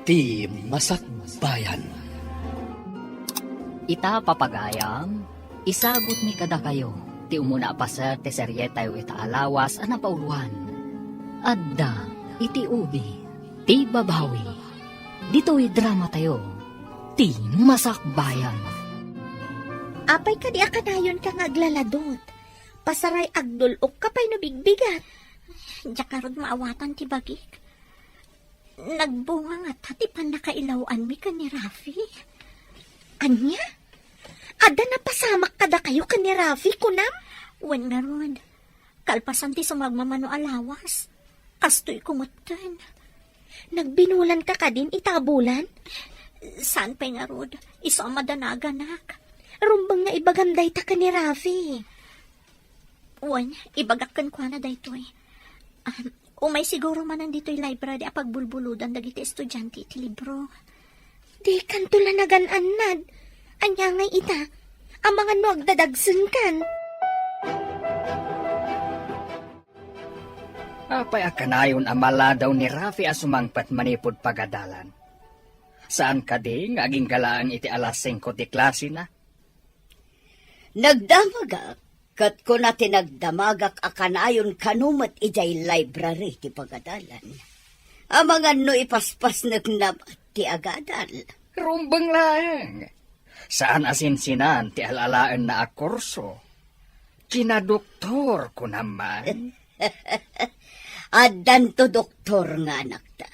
Ti Masakbayan. Ita papagayam, isagot mi kada kayo, ti umuna pa sa ti serye tayo ita alawas ana pauluan. Adda, iti ubi, ti babawi. Dito'y drama tayo, ti Masakbayan. Apay ka di akanayon ka ngaglaladot. Pasaray agdulok ka pa'y nabigbigat. Jakarod maawatan ti bagik. Nagbunga nga tati pa nakailawan mi ka ni Rafi. Anya? Ada na pasamak kada kayo ka ni Rafi, kunam? Wen nga rod. Kalpasan ti sumagmamano alawas. Kastoy kumutan. Nagbinulan ka din itabulan? Saan pa nga rod? Iso ang madanaganak. Rumbang nga ibaganday ta ka ni Rafi. Wen, ibagakan ko na daytoy. Umay siguro man nandito'y library a pagbulbuludan dagiti estudyante iti libro. Di kanto la nagananad. Anya ngay ita, ang mga nuag dadagsun kan. Apay akanayon amala daw ni Rafi asumangpat manipod pagadalan. Saan ka ding aging galaan iti alas 5 ti klase na? Nagdamagak, kat ko na tinagdamagak akanayon kanumat ijay library ti pagadalan. Ang mga no ipaspas nagnamat ti agadal. Rumbang lang. Saan asinsinan ti alalaan na akurso? Kinadoktor ko naman. Adan to doktor nga anak ta.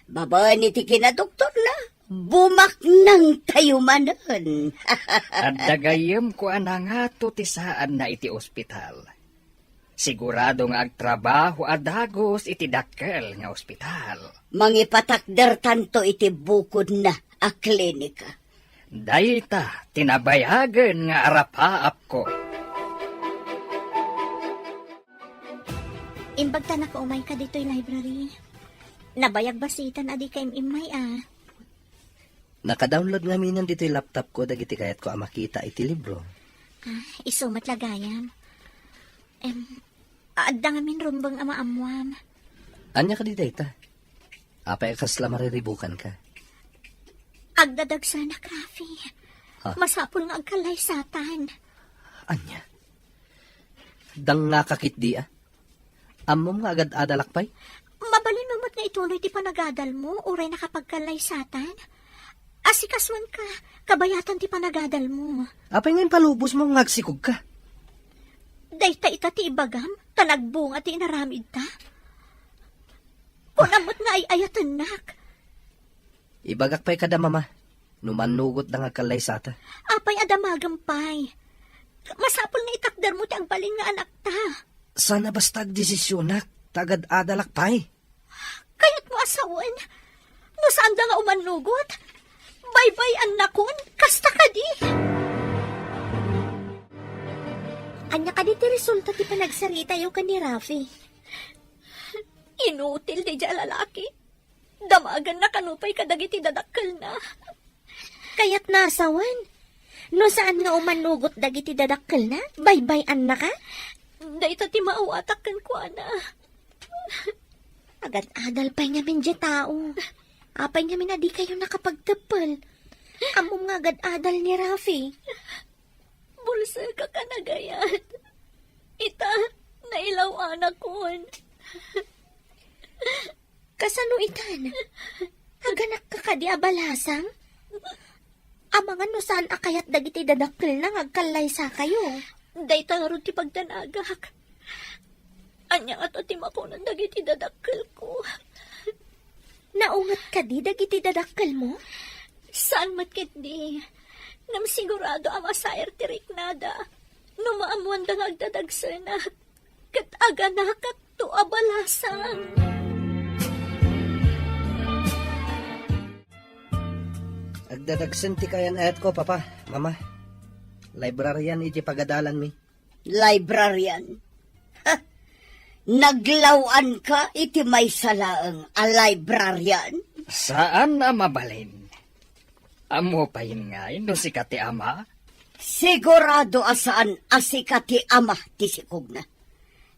Babaan iti kinadoktor na, bumak nang tayumanan. At dagayem ko anangato ti saan na iti ospital. Sigurado nga agtrabaho adagos iti dakkel nga ospital. Mangipatakder tanto iti bukod na a klinika. Dayta, tinabayagan nga arapaap ko. Imbag ta nakaumay ka dito'y library. Nabayag basitan adi kay imay Naka-download nga minan dito yung laptop ko, dagiti kayat ko ang makita iti libro. Isumat lagayam. Adda nga min rumbang amaamuam. Anya ka di dayta? Apay kasla mariribukan ka. Agdadag sana, Rafi. Ha? Masapol nga agkalay satan. Anya? Dang nga kakit di Amom nga agad adalakpay? Mabalin mo mo't nga ituloy di panagadal mo, uray nakapagkalay satan. Asikaswan ka, kabayatan ti panagadal mo. Apay ngayon palubos mo ngagsikog ka. Dayta ita ti ibagam, tanagbunga ti inaramid ta. Kunamot nga ay ayatanak. Ibagak pa'y kada mama. Numanugot na nga kalay sata. Apay adamagampay. Masapol nga itakder mo ti agbalin nga anak ta. Sana basta agdesisyonak, tagad adalakpay. Kayat mo asawan. No saan da nga umanugot? Bye-bye anakon, kasta ka di. Anya ka di ti resulta ti panagsarita yung ka ni Rafi. Inutil di dya lalaki. Damagan na kanupay kadagiti dadakkel na. Kayat nasawan. No saan nga umanugot dagiti dadakkel na? Bye-bye anak ka? Dayta ti maawatak kan ko ana. Agad-adal pa'y ngamin dya tao. Apay ngamin na di kayo nakapagtapal. Among nga agad-adal ni Rafi. Bulsa ka kanagayat. Ita, nailaw anak kon. Kasano itan? Aganak ka ka di abalasang? Amangan no saan akayat dagiti dadakkel na ngagkalay sa kayo. Dayta nga ron ti pagdanagak. Anya at timakunan dagiti dadakkel ko. Naungat ka di dagiti dadakkel mo? Saan matkit di? Nam sigurado ang masayer ti riknada. Numaamuan da ngagdadagsanak. Kat aganakat to abalasang. Agdadagsan ti kayan ayat ko, papa, mama. Librarian iti pagadalan mi. Librarian. Ha? Naglawan ka iti may salaang a librarian? Saan na mabalin? Amo pa yun nga, no si kati ama? Sigurado asaan asika ti ama ti sikog na.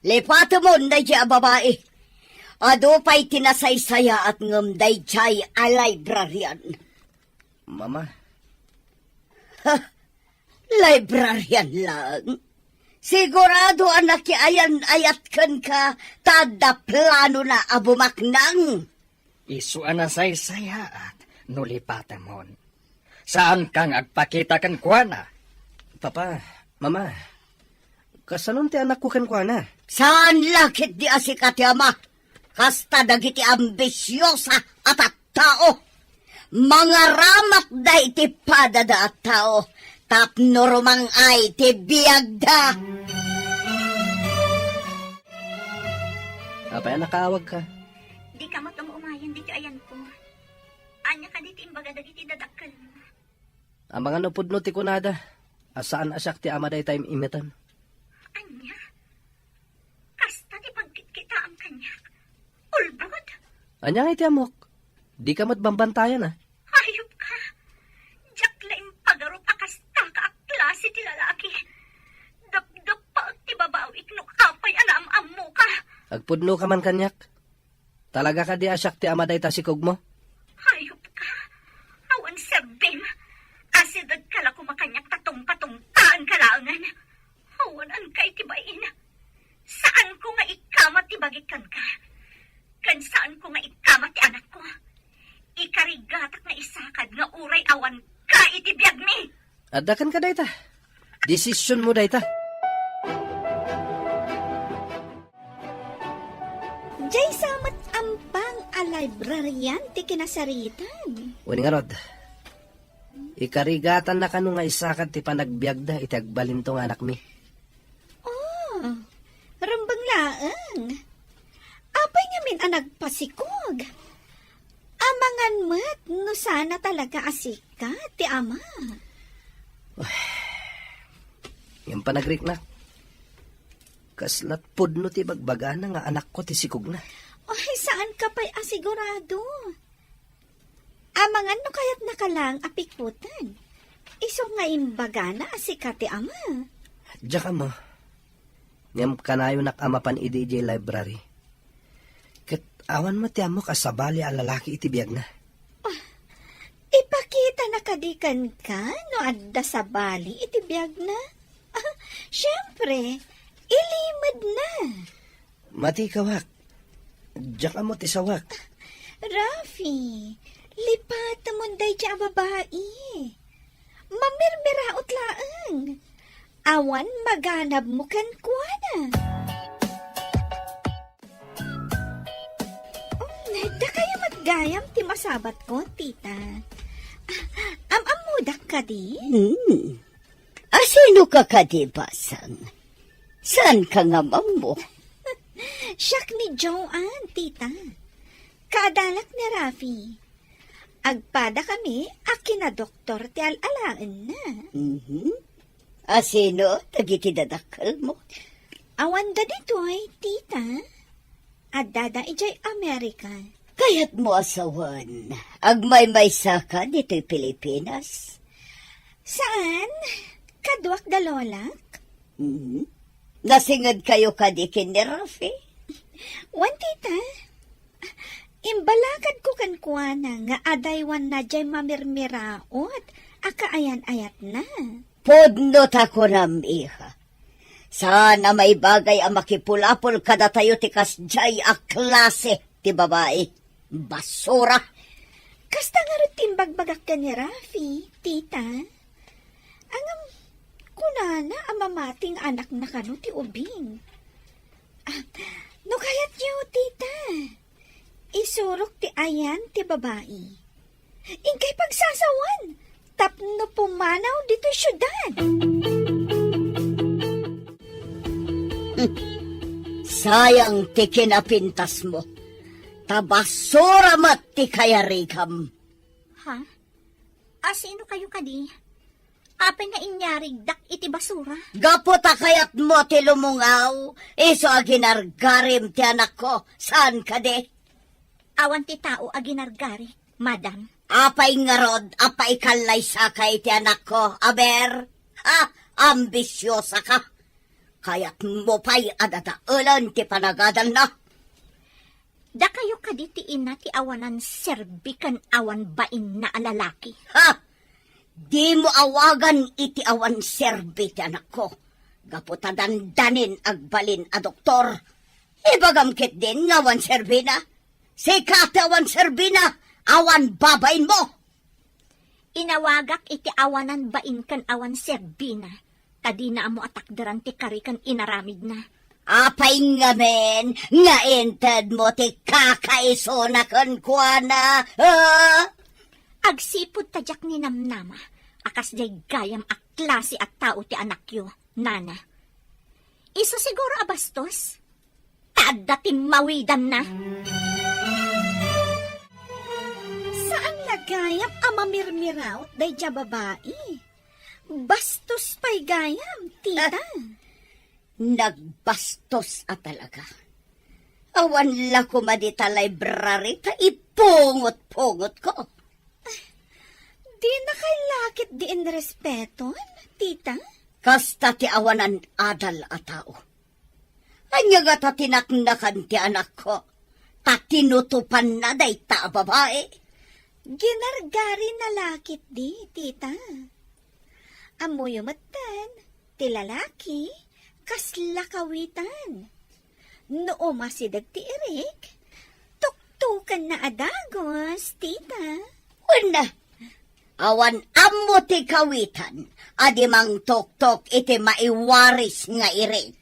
Lepato mo na di a babae. Ado pa'y tinasaysaya at ngamday chay a librarian. Mama, Librarian lang. Sigurado anak ayan ayat kan ka tada plano na abumaknang. Isuan na saysaya at nulipatan mon. Saan kang agpakita kan kuana? Papa, Mama, kasanon ti anak ko kan kwa na? Saan lakit di asikat ama? Kasta dagiti ambisyosa at tao. Mga ramat da iti padada at tao. Tapno rumang ay ti biyagda. Apay nakawag ka. Di ka matong umayan di ayan ko. Anya ka diti imbaga dagiti dadakkel mo. Ang mga napudno ti kunada. Asaan asyak ti ama day time imitan. Anya? Kasta ti pagkita ang kanya. Ulbod? Anya nga iti amok. Di ka matbambantayan ah. Hayop ka. Diyak laing pagaro pa kasta ka ak klase ti lalaki. Dapdap pa ti babawik no kapay anam mo ka. Agpudno ka man kanyak. Talaga ka di asyak ti ama day tasikog mo. Hayop ka. Awan serbim. Asidad ka la kumakanyak tatong-patungtaan kalaangan. Awan ang kay tibain. Saan ko nga ikamat tibagikan ka? Kan saan ko nga ikamat ti anak ko? Ikarigatak nga isakad nga uray awan ka itibiyag mi. Adakan ka dayta. Desisyon mo dayta. Jay samat ampang a librarian ti kinasaritan. Wani nga rod. Ikarigatan na kanu nga isakad ti panagbiagda iti agbalintong anak mi. Oh, rambang laang. Apay nga min ang nagpasikog. Amangan mat, no sana talaga asika ti ama. Yung panagrik na. Kaslat pudno ti bagbaga na nga anak ko ti sikog na. Ay, saan ka pa'y asigurado? Amangan no kaya't nakalang apikutan. Iso nga imbaga na asika ti ama. Diya ka mo. Ngam kanayo nakamapan i-DJ library. Kat awan mo ti amo kasabali ang lalaki itibiyag na. Ipakita na kadikan ka no adda sa bali itibiyag na. Ah, syempre, ilimad na. Mati kawak. Diya ka mo ti sawak. Rafi, lipat mo day dya babae. Mamirmiraot laang. Awan maganab mo kan kuana. Da kayo matgayam ti masabat ko, tita. Amamudak ka di? Asino ka kadibasang? Saan ka nga mo? Siyak ni Joanne, tita. Kadalak ni Rafi. Agpada kami, akin na doktor ti alalaan na. Asino, tagiti dadakal mo? Awan da ditoy, tita. Adada ijay Amerika. Kaya't mo asawan, agmay-may saka dito'y Pilipinas. Saan? Kadwak da lolak? Nasingad kayo kadikin ni Rafi? Wan, tita. Imbalakad ko kan kuana nga adaywan na jay mamirmiraot. Akaayan-ayat na. Podno tako nam, iha. Sana may bagay ang makipulapol kada tayo tikas jay a klase ti babae. Basura. Kasta nga rin timbagbagak ka ni Rafi, tita. Angam, kunana ang mamating anak na kano ti ubing. No kayat niyo, tita. Isurok ti ayan ti babae. Ingkay pagsasawan. Tapno pumanaw dito syudad. Sayang ti kinapintas mo. Tabasura mat ti kayarikam. Ha? Asino kayo kadi? Apay nga inyarig dak iti basura? Gapota kayat mo ti lumungaw. Iso aginargarim ti anak ko. Saan ka de? Awan ti tao aginargari, madam. Apay nga rod, apay kalay sakay ti anak ko. Aber, ha? Ambisyosa ka. Kaya't mo pa'y adadaulan ti panagadan na. Da kayo kaditiin na ti awanan serbikan awan bain na alalaki. Ha! Di mo awagan iti awan serbi ti anak ko. Gaputa dandanin agbalin a doktor. Ibagamkit din nga awan serbi na. Sikat awan serbi na, awan babain mo. Inawagak iti awanan bain kan awan serbina. Tadi na amo atakdaran ti karikan inaramid na. Apay nga men, nga ented mo ti kakaiso na kuana. Agsipod tadyak ni namnama. Akas jay gayam a klase at tao ti anak yo, nana. Iso siguro abastos? Tada ti mawidan na. Saan lagayam amamirmiraw day dya babae? Bastos pa'y gayam, tita. Nagbastos at talaga. Awan la ko madita library ta ipungot-pungot ko. Di na kay lakit di in respeton, tita. Kasta ti awanan adal a tao. Anya nga ta tinaknakan ti anak ko. Ta tinutupan na day ta babae. Ginargari na lakit di, tita. Amoy umatan, ti lalaki, kasla kawitan. Noo masidag ti Eric, tuktukan na adagos, tita. Una, awan amo ti kawitan, adi mang tok-tok iti maiwaris nga iri.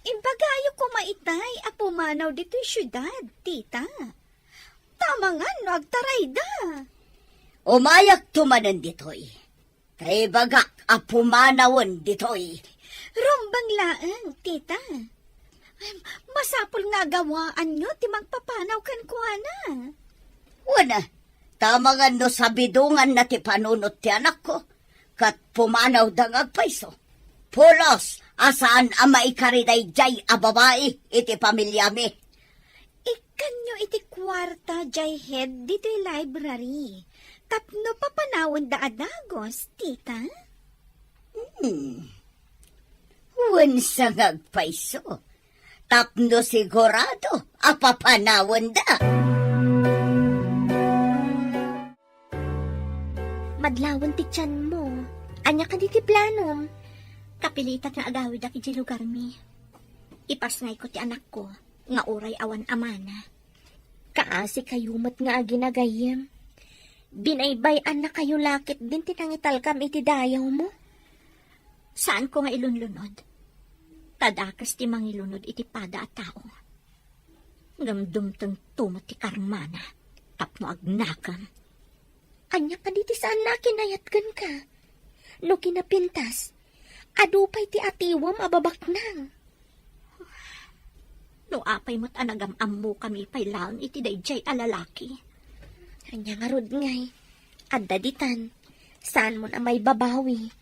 Imbagayo ko maitay, apumanaw dito syudad, tita. Tama nga, no, agtaray da. Umayak tumanan ditoy. Kay bagak apumanawon ditoy. Rombang laang, tita. Masapol nga gawaan nyo, ti magpapanaw kan kuana. Una, tama nga no sabidungan na ti panunot ti anak ko. Kat pumanaw da nga agpaiso. Pulos, asaan ang maikariday jay a babae iti pamilyami. Ikanyo iti kwarta jay head dito library. Tapno papanawon da adagos, tita. Wansa nga agpaiso. Tapno sigurado apapanawon da. Madlawan ti tiyan mo. Anya ka di ti planom. Kapilitan nga agawid aki di lugar mi. Ipasnay ko ti anak ko, nga uray awan amana. Kaasi kayumat nga aginagayem. Binaybayan na kayo lakit din tinangital kam iti dayaw mo. Saan ko nga ilunlunod? Tadakas ti mangilunod iti pada at tao. Gamdumtang tumot ti karmana, tapno agnakam. Anya ka diti saan na kinayatgan ka? No kinapintas, adupay ti atiwam ababaknang. No apay mo't anagam mo kami pay laon iti dayjay alalaki. Anya nga rod ngay, adda ditan, saan mo na may babawi?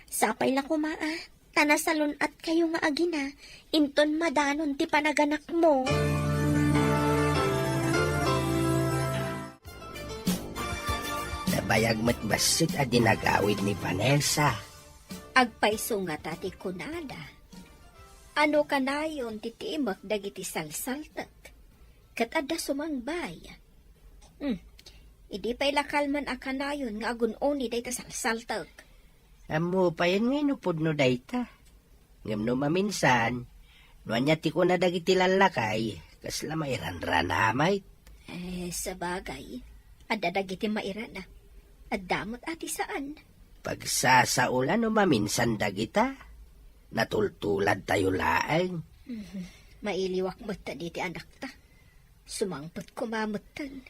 Sapay la kumaa, tanasalon at kayo nga agina, inton madanon ti panaganak mo. Nabayag mo't basit a dinagawid ni Vanessa. Agpaiso nga tati kunada. Ano ka na yun titimak dagiti salsaltak? Kat adda sumangbay. Idi pa'y lakalman akanayon nga agun-oni day ta salsaltak. Amo pa yan nga inupod no dayta. Ngam no maminsan, nuanya ti ko na dagiti lalakay, kasla mairan-ran hamay. Sabagay. Adda dagiti mairana. Addamot ati saan? Pagsasaulan no maminsan dagita, natultulad tayo laeng. Mailiwak mo ta diti anak ta. Sumangpot kumamutan.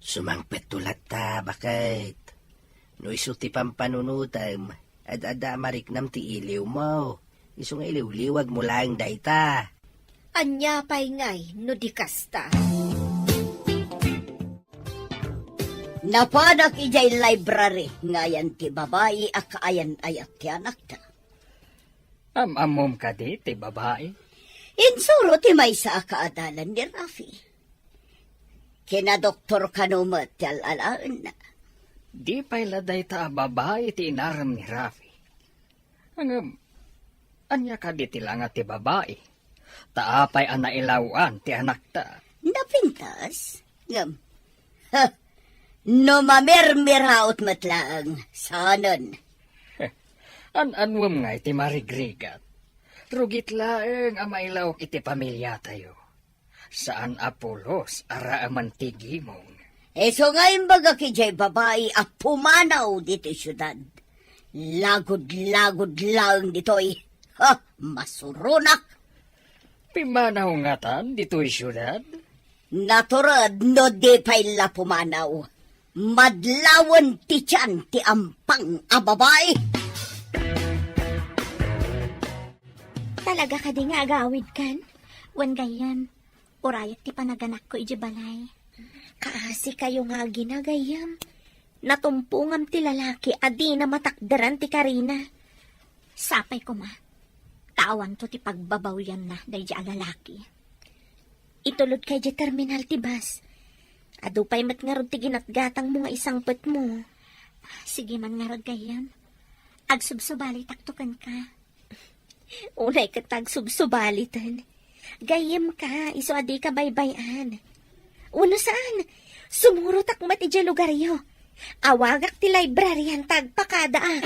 Sumangpet tulad ta, bakit? No iso ti pampanunutam, ad-ada mariknam ti iliw mo. Iso nga iliw-liwag mo laeng dayta. Anya pa'y ngay, no di kasta. Napanak ijay library, ngayan ti babae akaayan ayat ti anak ta. Amom ka di, ti babae. Insuro ti may sa akaadalan ni Rafi. Kina Doktor Kanumat ti alalaan na. Di pa'y laday ta babae ti inaram ni Rafi. Anya ka di ti lang ti babae. Taapay ang nailawan ti anak ta. Napintas? Ngam. Ha, no mamirmiraot matlang. Sanon. An-anwam nga iti marigrigat. Rugit laeng amailawak iti pamilya tayo. Saan apulos ara amantigi mong. So ngayon baga kijay babae at pumanaw dito syudad. Lagod-lagod lang dito'y. Ha, masurunak. Pimanaw nga tan dito'y syudad. Naturad no di pa'y la pumanaw. Madlawan ti tiyan ti ampang a babae. Talaga ka di nga agawid kan? Wan gayam, urayat ti panaganak ko iji balay. Kaasi kayo nga ginagayam. Natumpungam ti lalaki, adi na matakdaran ti Karina. Sapay ko ma, tawan to ti pagbabawyan na day di lalaki. Itulod kay di terminal ti bus. Adupay mat nga rod ti ginatgatang mo nga isang pet mo. Sige man nga rod gayam. Agsubsubali taktukan ka. Unay ka tagsubsubalitan. Gayam ka, iso adi ka baybayan. Uno saan? Sumuro takmat iti lugaryo. Awagak ti libraryan tagpakada ah.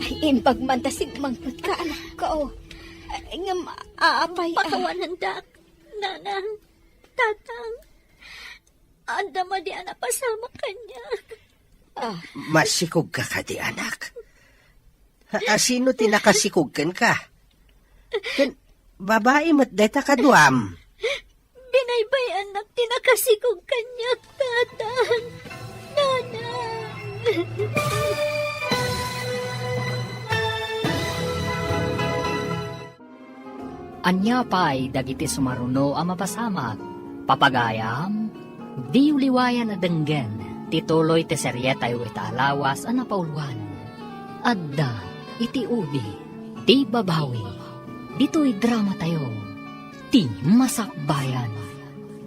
Ay, impagmantasig mangput ka, anak ko. Ngam, aapay. Pakawanan dak, nanang, tatang. Anda di anak pasama kanya. Masikog ka ka di anak. Sino tinakasikugkan ka? Kan, babae mo't deta kaduam. Binaybay anak tinakasikog kanya, tatang. Nanang. Anya pa'y dagiti sumaruno ang mapasamak. Papagayam, di uliwayan na denggen, tituloy te seryeta yu itaalawas ang napauluan. Adda, iti ubi, ti babawi, dito'y drama tayo, ti masakbayan.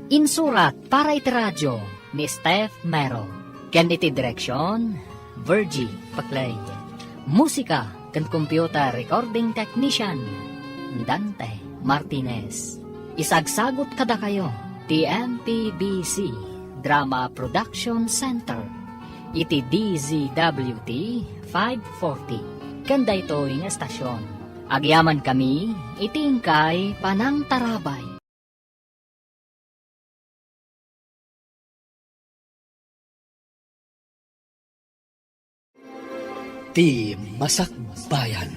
Insurat para iti radyo ni Steph Mero. Ken iti direksyon, Virgie Paclay. Musika ken computer recording technician, Dante Martinez. Isagsagot kada kayo, TMPBC Drama Production Center. Iti DZWT 540. Kanda ito'y nga estasyon. Agyaman kami, itingkay Panang Tarabay. Ti Masakbayan.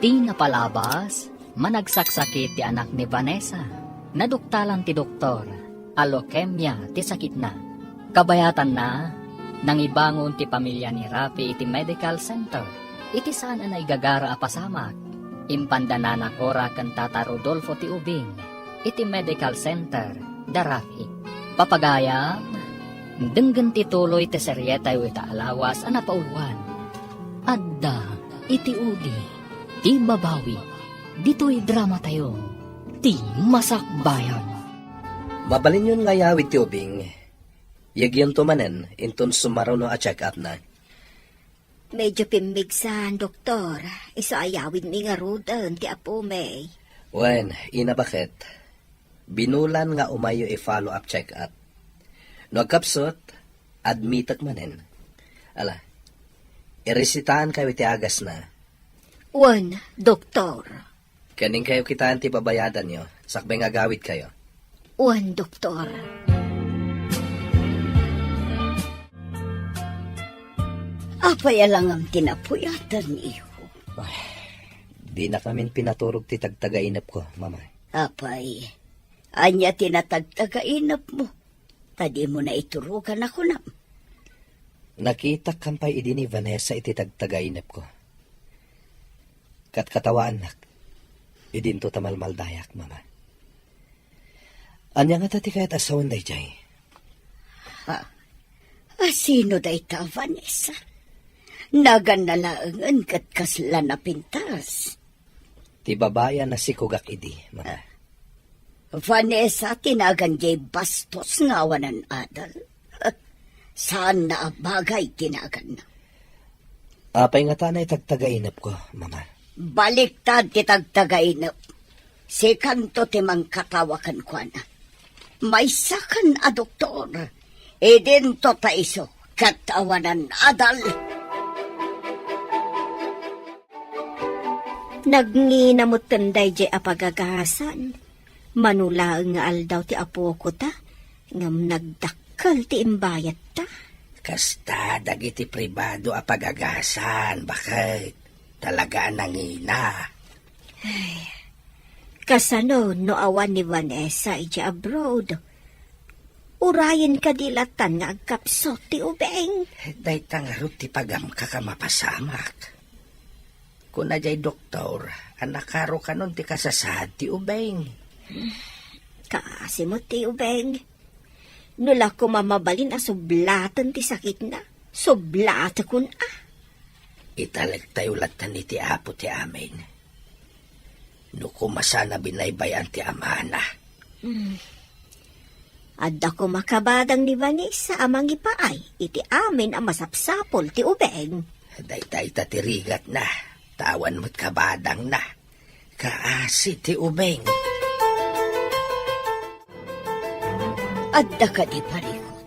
Ti napalabas, managsaksakit ti anak ni Vanessa. Naduktalan ti doktor, alokemya ti sakit na. Kabayatan na, nangibangon ti pamilya ni Rafi iti medical center. Iti saan na igagara a pasamak. Impandana na kora kan Tata Rodolfo ti ubing. Iti medical center, da Rafi. Papagayam, denggan ti tuloy ti seryeta yu itaalawas a napauluan. Adda, iti udi, ti babawi, dito'y drama tayo, ti masakbayan. Mabalin yun nga yawit ti ubing. Yagyan tumanen, inton sumaraw no a check-up na. Medyo pimbigsan, doktor. Isaayawin mi nga rudan, ti apo may. Wen, ina bakit? Binulan nga umayo i-follow up check-up. No kapsot, admitak manen. Ala, iresitahan kayo ti agas na. Wan, doktor. Kaning kayo kitaan ti babayadan nyo, sakbay nga gawit kayo. Wan, doktor. Apay lang ang tinapuyatan niyo. Di na kami pinaturog ti tagtagainap ko, mama. Apay, anya tinatagtagainap mo. Tadi mo na iturukan ako na. Nakita kampay idi ni Vanessa iti tagtagainap ko. Katkatawaan nak, idin to tamalmaldayak, mama. Anya nga tati kahit asawan day jay. Sino day ta, Vanessa? Naganalaangan kat kasla na pintas. Ti babayan na si Kugak idi, mama. Vanessa, tinagan jay bastos nga wanan adal. Saan na bagay tinagan na? Apay nga tanay tagtagainap ko, mama. Baliktad kitagtagainap. Si kanto timang katawakan ko na. May sakan a doktor. Idin to taiso katawanan adal. Nagnginamot tanday di apagagasan. Manula nga aldaw ti apo ko ta. Ngam nagdakkel ti imbayat ta. Kasta dagiti pribado a pagagasan. Bakit? Talaga nangina. Kasano no awan ni Vanessa iti abroad. Urayan ka dilatan nga agkapsot ti ubeng. Day tangarot ti pagam kakamapasamak. Kung na jay doktor, anakaro ka nun ti kasasad ti ubeng. Kasi mo ti ubeng. Nula ko mamabalin a sublatan ti sakit na. Sublata kun Italag tayo latan ni ti apo ti amin. No kumasana binaybayan ti amana. Adda ko makabadang ni Vanessa amang ipaay. Iti amin ang masapsapol ti ubeng. Day tatirigat na. Tawan mo't kabadang na. Kaasi ti ubeng. Adda ka di parikot.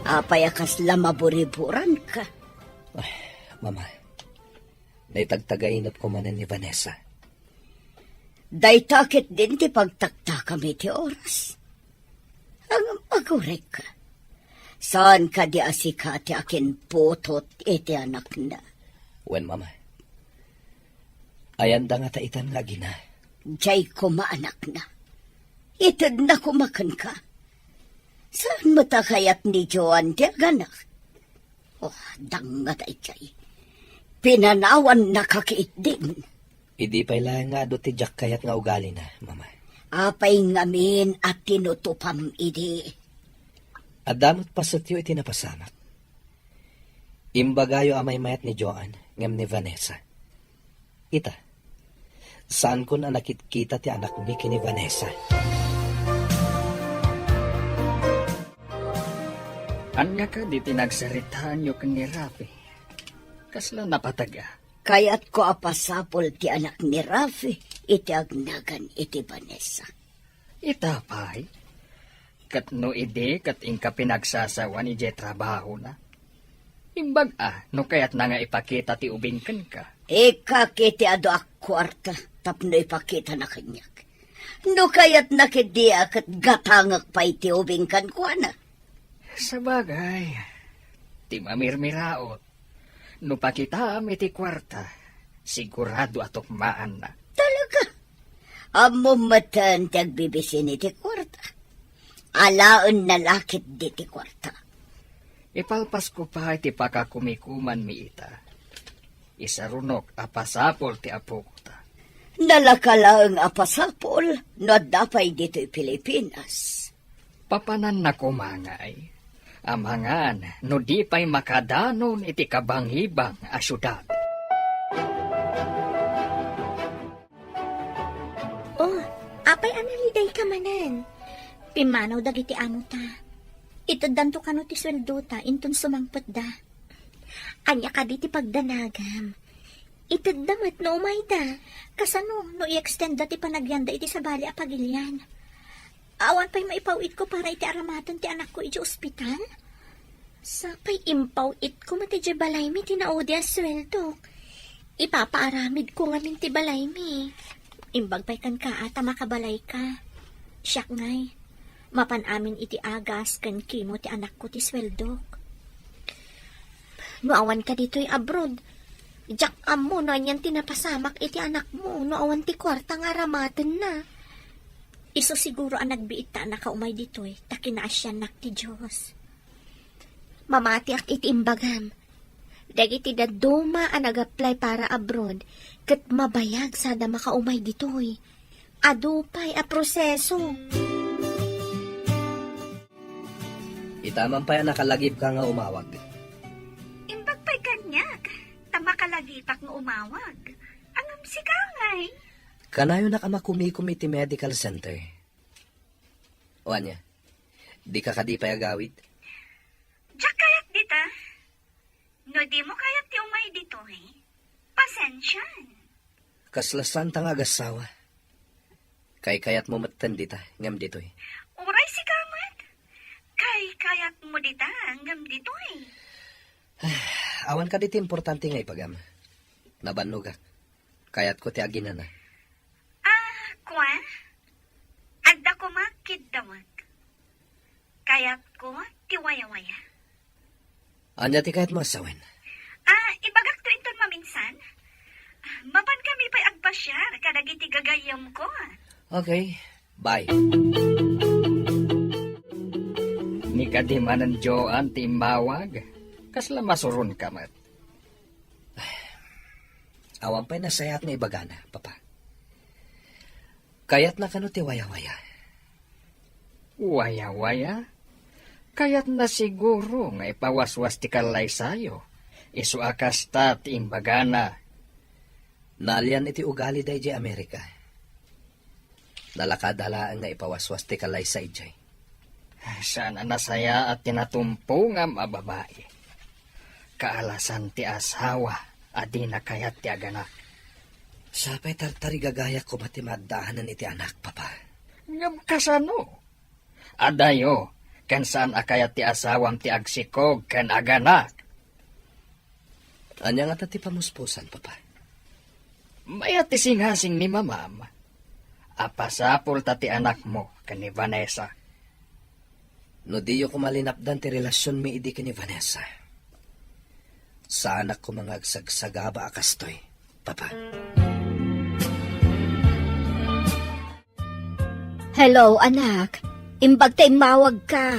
Apayakas lamaburiburan ka. Mama, naitagtagainap ko manan ni Vanessa. Day takit din ti pagtakta kami ti oras. Ang magurek ka. Saan ka di asika ti akin putot iti anak na? Wen, Mama. Ayan da nga taitan nga gina. Diyay kumaanak na. Itad na kumakan ka. Saan mo ta kayat ni Joan ti aganak? Oh, dangat ay jay. Pinanawan na kakiit din. Idi pa'y lang nga do ti Jack kayat nga ugali na, Mama. Apay ngamin at tinutupam idi. Adamot pasatyo iti napasamak. Imbagayo amay mayat ni Joan, ngam ni Vanessa. Ita, saan ko na nakikita ti anak ni kini Vanessa? Anya ka di tinagsaritaan nyo ni Rafi. Kasla napataga. Kaya't ko apasapol ti anak ni Rafi, iti agnagan iti Vanessa. Itapay. Kat no ide kat ingka pinagsasawa ni je trabaho na. Imbag no kayat na nga ipakita ti ubingkan ka. Ika kiti ado ak kwarta, tapno ipakita na kanyak. No kayat nakidiak at gatangak pa iti ubingkan ko na. Sa bagay, ti mamirmiraot. No pakita iti kwarta, sigurado atukmaan na. Talaga? Amo matan tagbibisin iti kwarta. Alaan na lakit di ti kwarta. Ipalpas ko pa iti pakakumikuman mi ita. Isarunok apasapol ti apo ko ta. Nalakalaang apasapol no dapay dito'y Pilipinas. Papanan na kumangay. Amangan no di pa'y makadanon iti kabanghibang a syudad. Oh, apay analiday ka manan. Pimanaw dagiti amo ta. Ito danto kano ti sweldo ta, inton sumangpot da. Anya ka di ti pagdanagam. Ito damat no umay da. Kasano no i-extend da ti panagyanda iti sabali a pagilyan. Awan pa'y maipawit ko para iti aramatan ti anak ko iti ospital. Sapay impawit ko mati di balay mi tinaudi a sweldo. Ipapaaramid ko ngamin ti balay mi. Imbag pa'y kan ka ata makabalay ka. Siyak ngay. Mapan amin iti agas kan kimo ti anak ko ti sweldok. No awan ka dito'y abroad. Jak amo no anyan tinapasamak iti anak mo. No awan ti kwarta nga ramatan na. Iso siguro ang nagbiit ta na kaumay dito'y takinaasyan nak ti Diyos. Mamati ak iti imbagam. Dagiti daduma ang nag-apply para abroad kat mabayag sada makaumay dito'y. Adupay a proseso. Itaman pa yan nakalagip ka nga umawag. Imbag pa'y kanyak. Tamakalagipak nga umawag. Angam si kangay. Kanayo na ka makumikum iti medical center. O anya, di ka kadipay agawid? Diyak kayat dita. No di mo kayat ti umay dito Pasensyan. Kaslasan tang agasawa. Kayat mo matan dita, ngam dito eh. Uray si kamat. Kayat mo dita, hanggang dito eh. Awan ka dito importante nga ipagam. Nabanugak. Kayat ko ti aginan na. Kwa? Adda ko makid dawag. Kayat ko tiwaya-waya. Anya ti kayat mo asawen. Ibagak to inton maminsan. Mapan kami pa'y agpasyar, kadagiti gagayam ko. Okay, bye. Ni kadimanan Joan ti mawag. Kasla masuron ka mat. Awan pa'y nasayat nga ibagana, papa. Kayat na kano ti waya-waya. Waya-waya? Kayat na siguro nga ipawaswas ti kalay sayo. Isu akas ta ti imbagana. Nalyan iti ugali day di Amerika. Nalakadalaan nga ipawaswas ti kalay sa ijay. Sana nasaya at tinatumpo nga mababae. Kaalasan ti asawa, adi na kayat ti aganak. Sapay tartari gagaya ko mati madaanan iti anak, papa. Ngam kasano? Adayo, kan saan akayat ti asawam ti agsikog kan aganak. Anya nga ti pamuspusan, papa. Mayat ti singhasing ni mamam. Apasapul ta ti anak mo kan ni Vanessa. No diyo ko malinapdan ti relasyon mi idi ni Vanessa. Sa anak ko mga agsagsagaba akastoy, papa. Hello, anak. Imbag tayo mawag ka.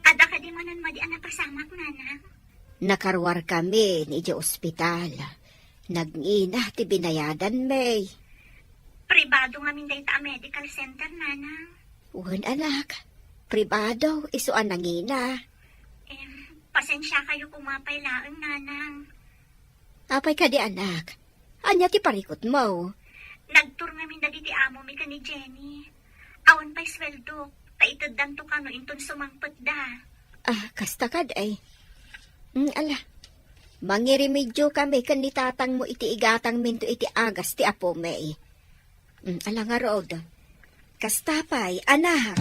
Adda ka di manan madi anak pasamak nanang. Nakarwar kami ni di ospital. Nag-ina ti binayadan, May. Pribado nga minday ta medical center nanang. Uwan, anak. Pribado, isuan nangina. Pasensya kayo kumapay laang nanang. Apay ka di, anak. Anya ti parikot mo. Nagtur nga min dagiti amo mi ka ni Jenny. Awan pa'y sweldo. Taitad danto ka no inton sumangpet da. Kasta ka day. Ala. Mangirimedyo kami kan ni tatang mo iti igatang minto iti agas ti apo May. Ala nga rood. Kasta pa'y, anak.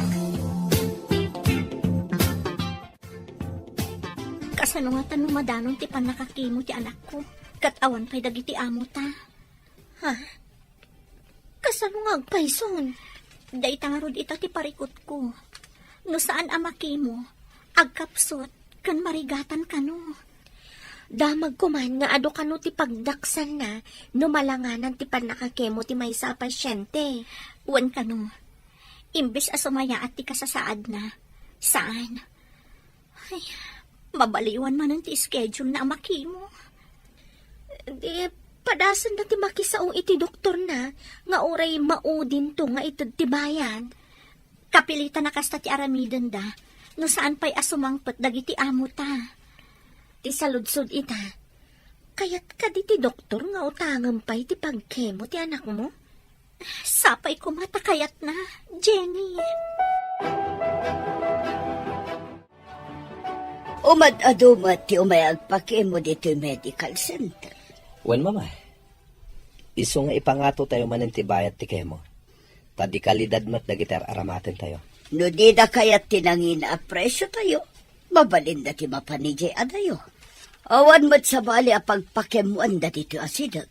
Kasano nga tanong madanon ti panakakimo ti anak ko. Katawan pa'y dagiti amo ta. Ha? Kasano nga agpayson? Day tangarod ita ti parikot ko. No saan amakimo? Agkapsot, kan marigatan kano. Damag kuman nga ado kano ti pagdaksan na no malanganan ti panakakemo ti maysa a pasyente. Uwan kano. Imbes asumaya at ti kasasaad na. Saan? Ay, mabaliwan man ang ti schedule na amakimo. Di, padasan na ti makisaong iti doktor na nga oray maudin to nga itad ti bayan. Kapilitan na kasta ti aramidan da. No saan pa'y asumangpet dagiti amo ta. Ti saludsod ita. Kaya't ka di ti doktor nga utangam pa'y ti pagkemo ti anak mo? Sapay ko matakayat na, Jenny. Umad-adumat ti umayagpakimo dito medical center. Wen, mama. Iso nga ipangato tayo manin ti bayat ti kemo. Tadi kalidad mat dagitar aramaten tayo. No di da kayat tinangin a presyo tayo. Mabalinda ti mapanijay adayo. Awan mat sa bali a pagpakemuan da dito asidag.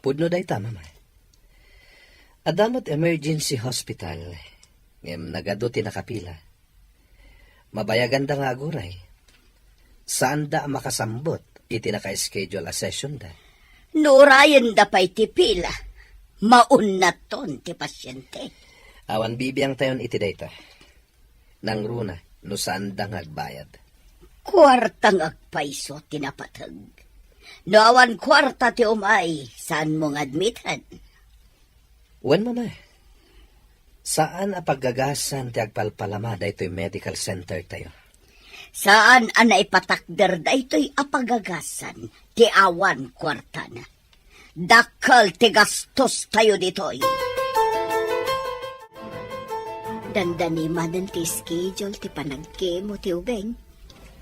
Pudno day ta, mama. Adamot emergency hospital. Ngem nagado ti nakapila. Mabayagan da nga aguray. Saan da makasambot iti naka-schedule a session da? Nurayan da pa'y ti pila. Maunnaton ti pasyente. Awan bibiyang tayon iti dayta. Nang runa, no saan da nga agbayad. Kwartang agpaiso tinapatag. No awan kwarta ti umay, saan mong admitan? Wen, mama. Saan a paggagasan ti agpalpalama daytoy medical center tayo? Saan ang naipatakder da ito'y apagagasan ti awan kwarta na. Dakal ti gastos tayo dito'y. Dandani manan ti schedule ti panagkemo ti ubeng.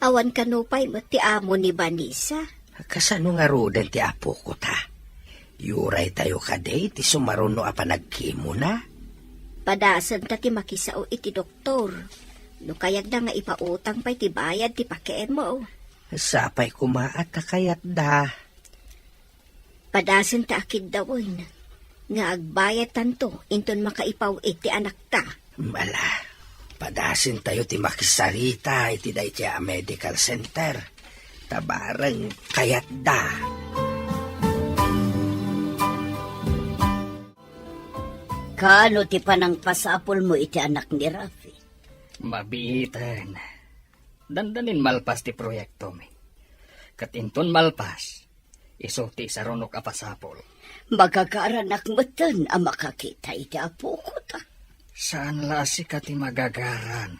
Awan kanupay mo ti amo ni Vanessa. Kasano nga roden ti apo ko ta? Yuray tayo kaday ti sumaruno a panagkimo na. Padasan ta ti makisao iti doktor. No kayat da nga ipautang pa iti bayad ti pakeen mo. Sapay kumaat ka kayat da. Padasan ta akid dawin. Nga agbayad tanto inton makaipaw iti anak ta. Mala, padasin tayo ti makisarita iti day ti medical center. Tabarang kayat da. Kano ti panang pasapol mo iti anak ni Rafi? Mabiitan. Dandanin malpas ti proyekto mi. Katinton malpas, iso ti sarunok apasapol. Magagaranak matan ang makakita iti apo ko ta. Saan lasi ka ti magagaran?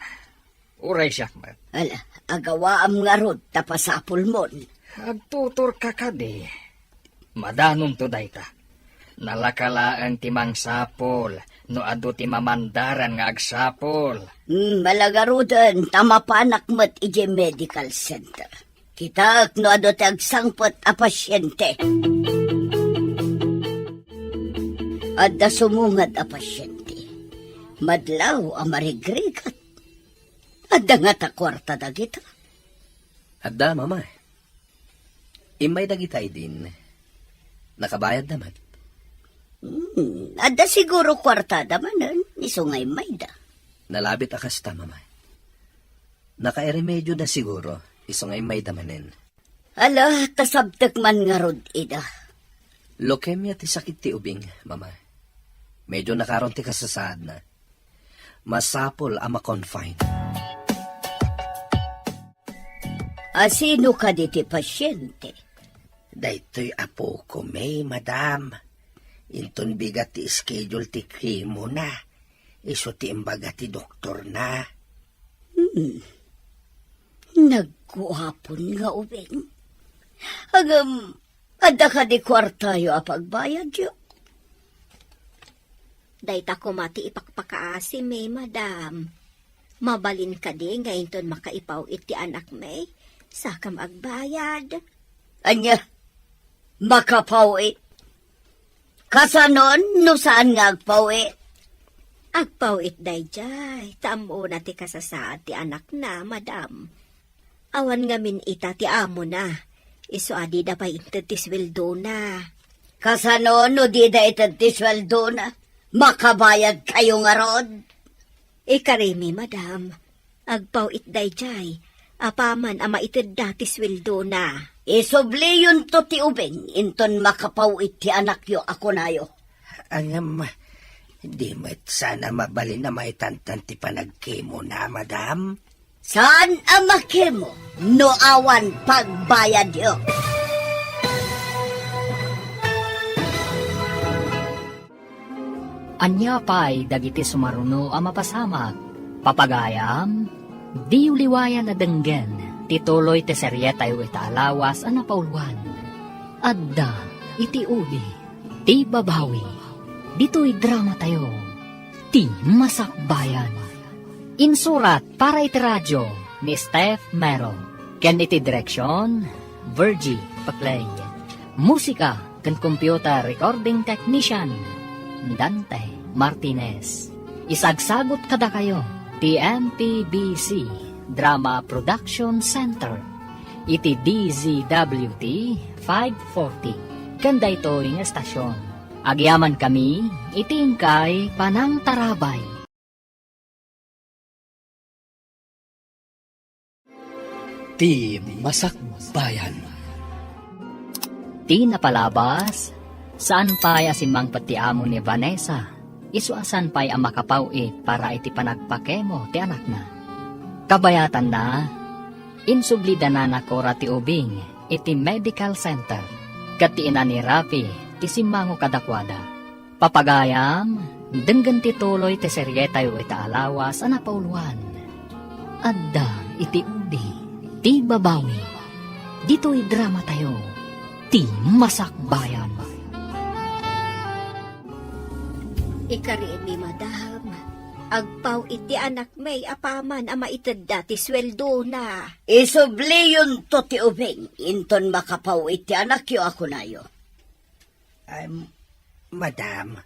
Uray siyakmat. Ala, agawa am nga rod tapasapol mon. Agtutor ka kadi. Madanom to dayta. Nalakalaan ti mangsapol, no adu ti mamandaran nga agsapol. Malagarudan, tamapanak mat iti medical center. Kita no ado ti agsangpot a pasyente. Adda sumungad a pasyente. Madlaw a marigrigat. Adda nga ta kwarta dagita. Adda, mama. Imay dagitay din. Nakabayad naman. Adda siguro kwarta damanan, isungay mayda. Nalabit akas ta, mama. Nakairemedyo na siguro, isong ay may damanin. Ala, tasabtek man nga rod ida. Leukemia ti sakit ti ubing, mama. Medyo nakaroon ti kasasaad na. Masapol ama confine. Asino ka diti pasyente? Daytoy apo ko may, madam. Inton bigat ti schedule ti krimo na. Iso ti imbaga ti doktor na. Nagkuhapon nga ubing. Agam, adda ka di kwartayo a pagbayad yo. Dayta ko mati ipakpakaasi may madam. Mabalin ka di nga inton makaipaw iti anak may. Sakam agbayad. Anya, makapawi. Kasanon, no saan nga agpawi? Agpawit dayjay, tamo na ti kasasaad ti anak na, madam. Awan nga min ita ti amo na, iso adi da pa inted ti sweldo na. Kasanon, no di da itad ti sweldo na? Makabayad kayo nga rod? Ikarimi, madam. Agpawit dayjay, apaman ama ited da ti sweldo na. Isubli yun to ti ubing, inton makapawit ti anak yo ako nayo. Angam, di mo't sana mabali na may tantan ti panagkimo na, madam. Saan ang makimo? No awan pagbayad yo. Anya pa'y dagiti sumaruno ang mapasamak. Papagayam, di uliwayan na denggen. Tituloy ti seryeta yu itaalawas ang napauluan. Adda, iti ubi, ti babawi. Dito'y drama tayo, ti masakbayan. Insurat para iti radyo ni Steph Mero. Ken iti direksyon, Virgie Paclay. Musika ken computer recording technician, Dante Martinez. Isagsagot kada kayo, ti MPBC Drama Production Center. Iti DZWT 540. Kanda ito nga estasyon. Agyaman kami, itingkay Panang Tarabay. Ti Masakbayan. Ti napalabas, saan pa'y asimbang patiamo ni Vanessa, isuasan pa'y ang makapawit para iti panagpakemo ti anak na. Kabayatan na, insublida na nakora ti ubing, iti medical center, kati ina ni Rafi, ti simmango kadakwada. Papagayam, denggan ti tuloy ti seryeta yu itaalawas ang napauluan. Adda iti ubi, ti babawi, dito'y drama tayo, ti masakbayan. Ikarimi, madam. Agpaw iti anak may apaman ama ited dati sweldo na. Isubli yun to ti ubing, inton makapawit ti anak yo ako nayo. Madam,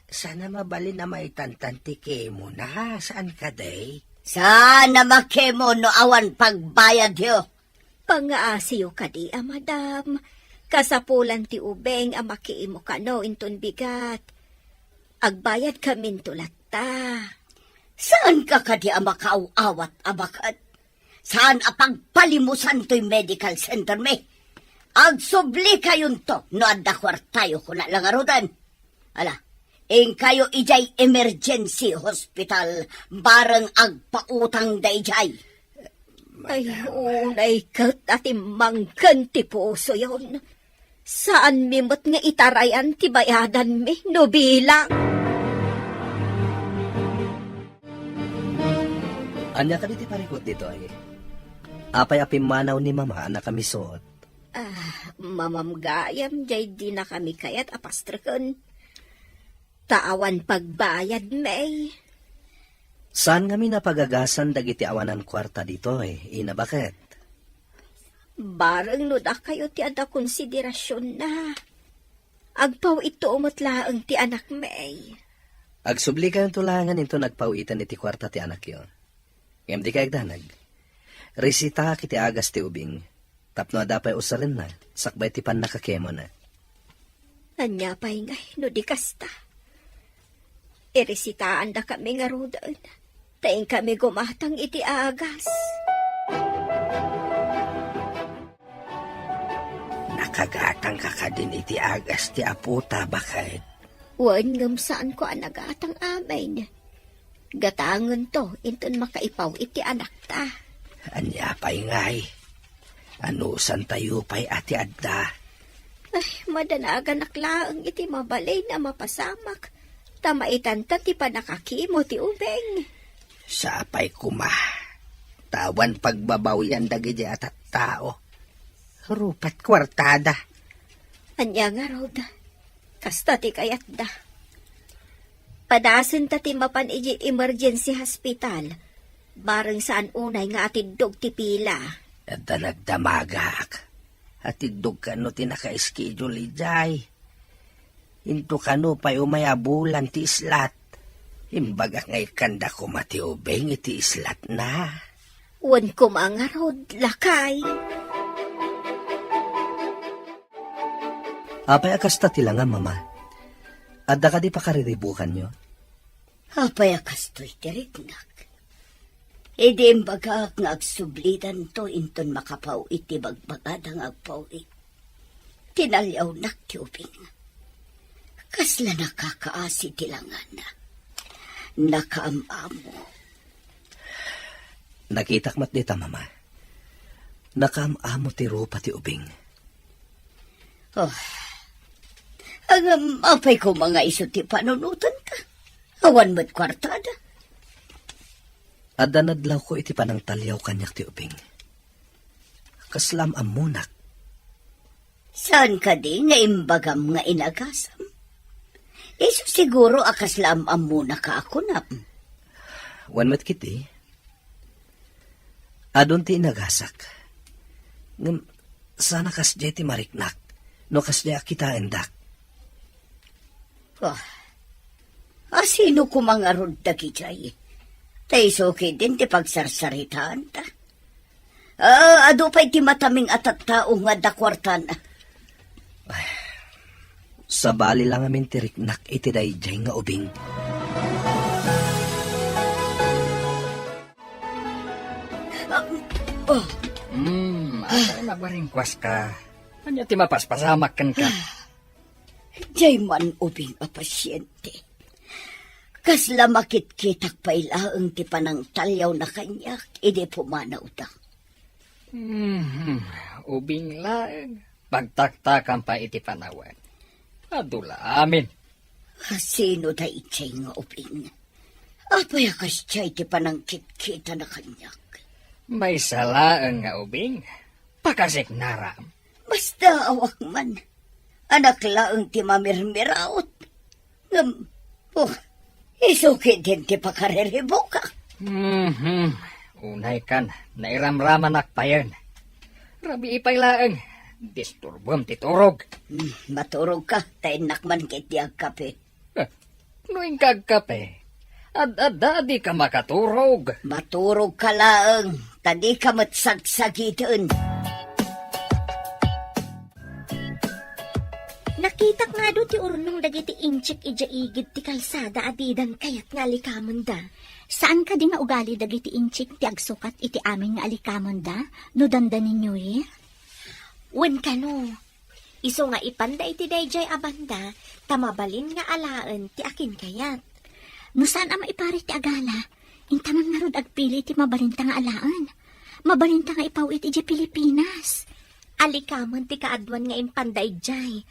Sana mabalin na may tantantike mo na. Saan ka, day? Sana makemo no awan pagbayad yo. Pangaasiyo ka di, madam. Kasapulan ti ubeng ang makiimo ka no, inton bigat. Agbayad kamin tulat ta. Saan ka kadi ang makaawat abakat? Saan apagpalimusan to'y medical center me? Agsubli kayon to, no adda kwartayo ko na lang arudan. Ala, ing kayo ijay emergency hospital, bareng agpautang da ijay. Ay, unay kat ati mangkan ti puso yon. Saan mimot nga itarayan ti bayadan mi, no bilang? Anya ka diti parikot dito ay. Apay apim manaw ni mama na kami suot. Mamamgayam, jay di na kami kayat apastrakan. Taawan pagbayad, may. Saan kami napagagasan dagiti awanan kwarta dito ay. Ina bakit? Barang no da kayo ti ada konsiderasyon na. Agpaw ito umutlaang ti anak, may. Agsubli kayong tulangan into nagpawitan iti kwarta ti anak yo. Ngam di kayag danag. Resita kiti agas ti ubing. Tapno adapay usarin na. Sakbay ti pan nakakemo na. Anya pa'y ngay, no di kasta. Iresitaan da kami nga rodan. Taing kami gumatang iti agas. Nakagatang ka ka din iti agas ti aputa bakit? Wan ngam saan ko ang nagatang amin. Gatangan to, inton makaipaw iti anak ta. Anya pa'y ngay. Anusan tayo pa'y ati adda. Ay, madanagan naklaang iti mabalay na mapasamak. Tamaitan ta ti panakakimo ti ubeng. Sa pa'y kuma. Tawan pagbabawian dagiti atat tao. Rupat kwartada. Anya nga rod. Kasta ti kayat da. Padasin ta ti mapan iji emergency hospital. Bareng saan unay nga atidog ti pila. At nagdamagak. Atidog ka no tinaka-schedule ijay. Into ka no pa'y umayabulan ti islat. Imbaga ngay kanda ko matiubeng iti islat na. Wan ko mga rod, lakay. Apay akasta tila nga mama. Adda ka di pa kariribukan nyo? Apay akastoy tirignak. Edi imbaga nga agsublidan to inton makapaw iti bagbagadang agpawit. Tinalyaw nak ti ubing. Kasla nakakaasi tilangan na. Nakaamamo. Nakitak mat dita mama. Nakaamamo ti rupa ti ubing. Oh, ang apay ko mga iso ti panunutan ta. Awan mo't kwartada. Adda nadlaw ko iti panang talyaw kanyak ti ubing. Kaslam amunak. Saan ka di nga imbagam nga inagasam? Iso siguro akaslam amuna ka ako na. Wan mat kiti. Adon ti inagasak. Ngam, sana kasjay ti mariknak. No kasjay kita endak. Oh, asino ko mga rodda kijay? Tayo okay din ti pagsarsaritaan ta. Ado pa'y ti mataming atat tao nga dakwartan. Sa bali lang amin ti riknak iti dayjay nga ubing. Ay magwaringkwas ka. Anya ti mapaspasamak kan ka. Jay man ubing a pasyente. Kasla makit-kitak pa ilaang ti panang talyaw na kanyak, ide pumanaw ta. Ubing lang. Pagtaktakan pa iti panawan. Adula amin. Sino da itchay nga ubing? Apay akas chay ti panang kit-kita na kanyak. May salaan nga ubing. Pakasik naram. Basta awak man. Anak laang ti mamirmiraot. Isuki din ti pakareribo ka. Unay kan, nairamraman akpayan. Rabi ipay laang. Disturbom ti turog. Maturog ka, tayo nakman kiti agkape. No kagkape. Ad di ka makaturog. Maturog ka laeng, tadi ka matsagsagitan. Nakita nga do ti urnong dagiti inchik ijaigid ti kalsada adidan kayat nga alikamon da. Saan ka din nga ugali dagiti inchik ti agsukat iti amin nga alikamon da? No danda ni New Year? Wen ka no. Iso nga ipanda iti dayjay abanda, tamabalin nga alaan ti akin kayat. No saan ama ipari ti agala, intaman nga rod agpili ti mabalinta nga alaan. Mabalinta nga ipawit iti Pilipinas. Alikamon ti kaadwan nga impanda ijay.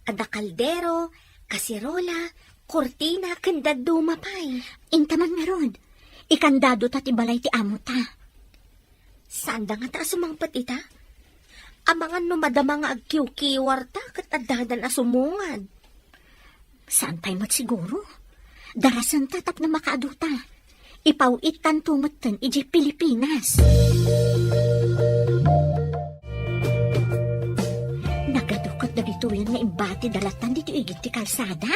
Ada kaldero, kasirola, kortina, kandad dumapay. Intaman nga rod, ikandado ta ti balay ti amo ta. Saan da nga ta sumangpat ita? Amangan no madama nga agkiw-kiwar ta kat adadan asumungad. Saan tayo mat siguro? Darasan ta tap na makaado ta. Ipawit tan tumatan iji Pilipinas. Nagadukat na dito yan nga imbati dalatan dito igit ti kalsada.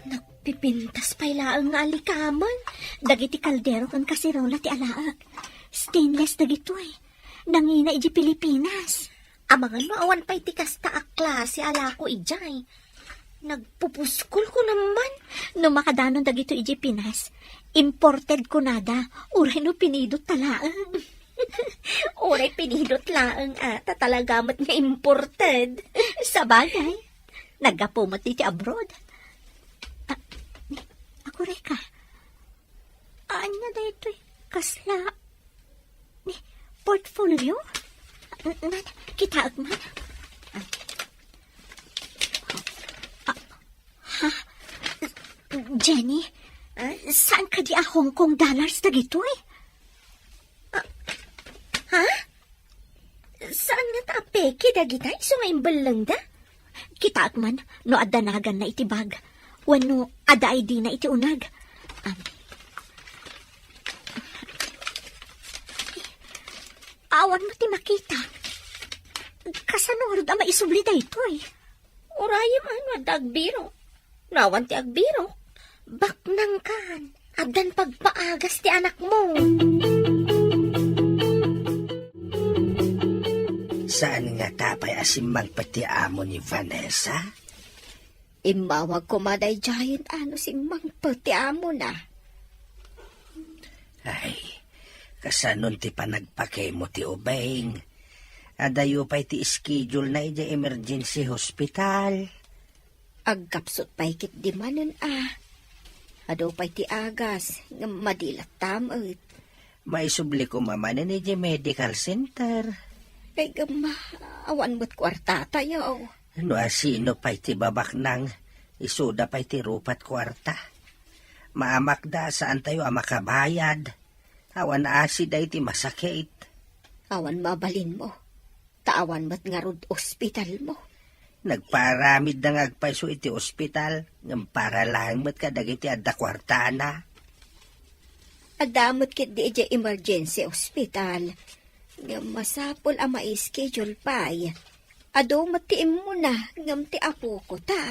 Nagpipintas pa ilaang nga alikaman. Dagiti kaldero kan kasirola ti alaag. Stainless dagito eh. Nangina iji Pilipinas. Amangan mo awan pa'y ti kasta akla si ala ko ijay. Nagpupuskol ko naman. No makadanon dagito iji Pinas. Imported ko nada. Uray no pinidot talaang. Uray pinidot laang ata talagamat nga imported. Sa bagay, nagapumat diti abroad. Ako reka. Anya da ito'y kasla ni portfolio? Kita agman. Ha? Jenny, saan ka di Hong Kong dollars dagito eh? Ha? Saan nga ta peke dagitay? So nga imbalang da? Kita agman, no adanagan na iti bag. Wano ada ID na iti unag. Awan mo ti makita. Kasanurod ama isubli da ito eh. Urayam ano dagbiro. Nawan ti agbiro. Baknang kan. Adan pagpaagas ti anak mo. Saan nga tapay asimang pati amo ni Vanessa? Imawag ko maday giant ano si Mang Pati amo na. Ay, kasanon ti panagpakay mo ti ubeng. Adayo pa'y ti schedule na iti emergency hospital. Agkapsot pa'y kit di manan Ado pa'y ti agas nga madilat tamit. May subli ko mamanan iti medical center. Kay gama, awan mo't kwarta tayo. No asino pa'y ti babak nang isuda pa'y ti rupat kwarta. Maamak da saan tayo makabayad. Awan asid ay ti masakit. Awan mabalin mo. Taawan mo't nga rod ospital mo. Nagparamid na ngagpaiso iti ospital. Ngam para lang mo't kadagiti adda kwarta na. Adamot kit di ija emergency hospital. Nga masapol ang ma-schedule pa'y. Ado matiim mo na ngam ti apo ko ta.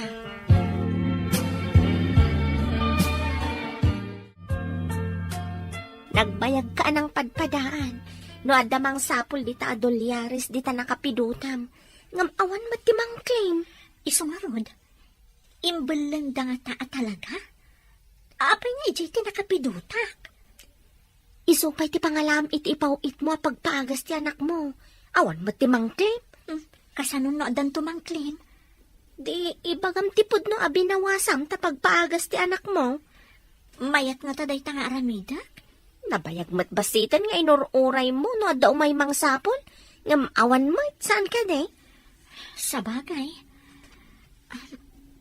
Nagbayag ka ng padpadaan. No adamang sapol dita adolyares dita nakapidutam. Ngam awan matimang claim. Isungarod. Imbal lang da nga taa talaga? Apay nga ijay ti nakapidutak. Isupay ti pangalam iti ipawit mo pagpaagas ti anak mo. Awan matimang claim. Kasanong no adan tumang claim. Di ibagam tipod no abinawasam ta pagpaagas ti anak mo. Mayat nga taday ta nga aramida. Nabayag mat basitan nga inururay mo no adaw may mangsapol. Ngam awan mo, saan ka de? Sa bagay.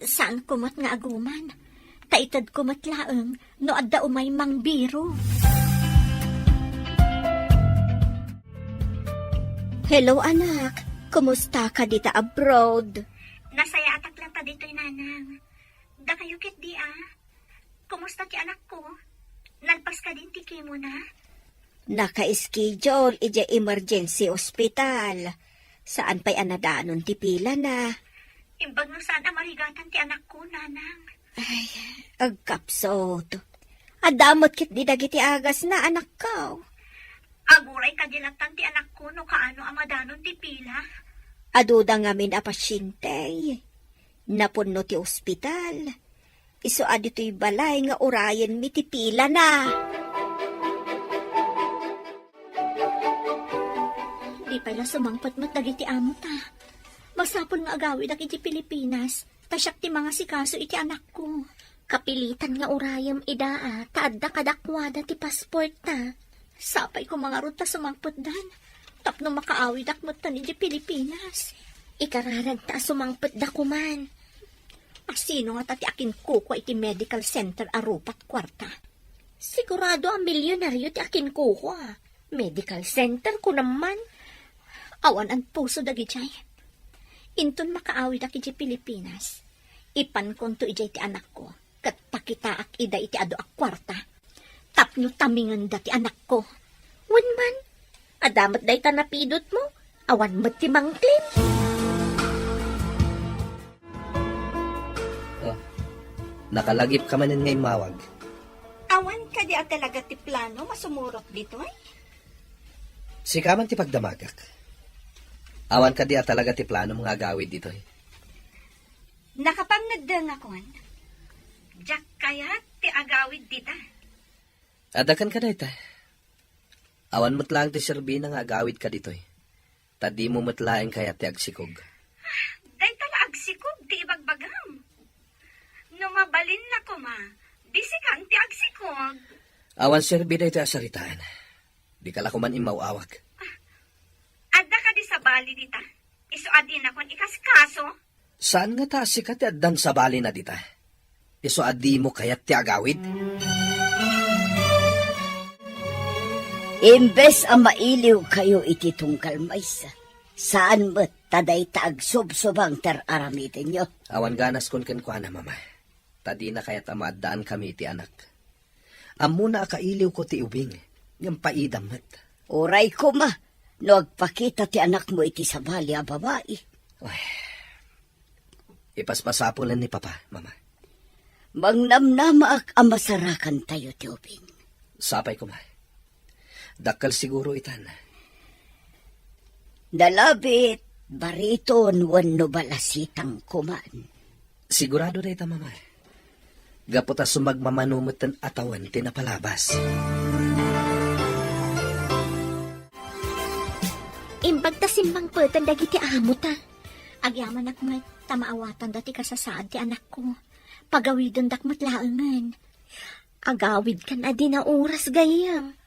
Saan kumat nga aguman? Taitad kumat laeng no adaw may mangbiro. Hello anak, kumusta ka dita abroad? Nasaya atak lang ta dito'y nanang. Da kayo kit di Kumusta ti anak ko? Nagpas ka din tiki mo na? Naka-schedule ija emergency hospital. Saan pa'y anadanon ti pila na? Imbag no saan amarigatan ti anak ko, nanang. Agkapsot. Adamot kit di dagiti agas na anak ko. Aguray kadilatan ti anak ko no kaano amadanon ti pila. Aduda ngamin a pasyente. Napunno ti ospital. Iso adito'y balay nga urayan mi ti pila na. Di pala sumangpat mo't dagiti amo ta. Masapon nga agawid ak iti Pilipinas. Tasyak ti mga sikaso iti anak ko. Kapilitan nga urayam idaa, taadda kadakwada ti passport ta. Sapay ko mga ruta sumangpot dan. Tapno makaawid ak mo't tan iti Pilipinas. Ikararag ta sumangpet da kuman. Asino nga tati akin kuko iti medical center arupat kwarta. Sigurado ang milyonaryo ti akin kuko. Medical center ko naman. Awan ang puso dagijay. Inton makaawid ak iti Pilipinas. Ipan konto ijay ti anak ko. Kat pakita ak ida iti ado ak kwarta. Tapno tamingan da ti anak ko. Wanman, adamat day ta napidot mo. Awan mo ti mangklim. Nakalagip ka manin ngay mawag. Awan ka di at talaga ti plano masumurot dito ay. Sikaman ti pagdamagak. Awan ka di at talaga ti plano mga gawid dito. Nakapangnagdang akon. Jack kaya ti agawid dita. Adakan ka na ita. Awan mo't lang ti Serbina nga agawid ka dito. Tadi mo matlaeng kaya ti agsikog. Day tala agsikog ti ibagbagam. No mabalin na ko ma, bisikan ti agsikog. Awan Serbina ito asaritaan. Di ka lakuman imawawag. Adda ka di sa bali dita. Iso adin akon ikaskaso. Saan nga ta sikat ti addan sa bali na dita? Iso adi mo kayat ti agawid? Imbes ang mailiw kayo iti tungkal maysa. Saan mo't taday taag subsubang teraramitin nyo? Awan ganas kon kenkwana mama. Tadi na kayat amaddaan kami ti anak. Amuna akailiw ko ti ubing. Ngam paidamat. Oray ko ma, no agpakita ti anak mo iti sabali a babae. Ipaspasapulan ni papa, mama. Mangnamnama ak amasarakan tayo ti ubing. Sapay ko ma. Dakal siguro itan. Dalabit, bariton, wano balasitang kuman. Sigurado na ita, mama. Gaputa sumagmamanumutan atawan tinapalabas. Imbag ta simbang petan dagiti amo ta. Agyaman ak may tamaawatan dati kasasaad ti anak ko. Pagawidon dak matlaangan. Agawid kan adi na oras gayam.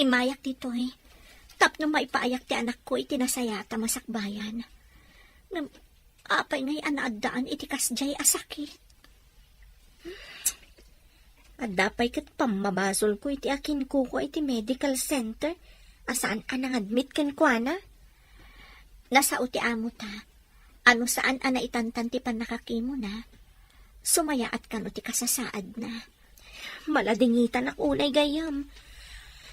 Imayak dito eh. Tapno maipaayak ti anak ko iti nasayata masakbayan. Apay ngay anaadaan iti kasjay asakit. Adapay kat pamabasol ko iti akin kuko iti medical center. Asaan anang admit kan kwa na? Nasa uti amo ta. Ano saan ana itantan ti panakakimo na? Sumayaat kan uti kasasaad na. Maladingitan ak unay gayam.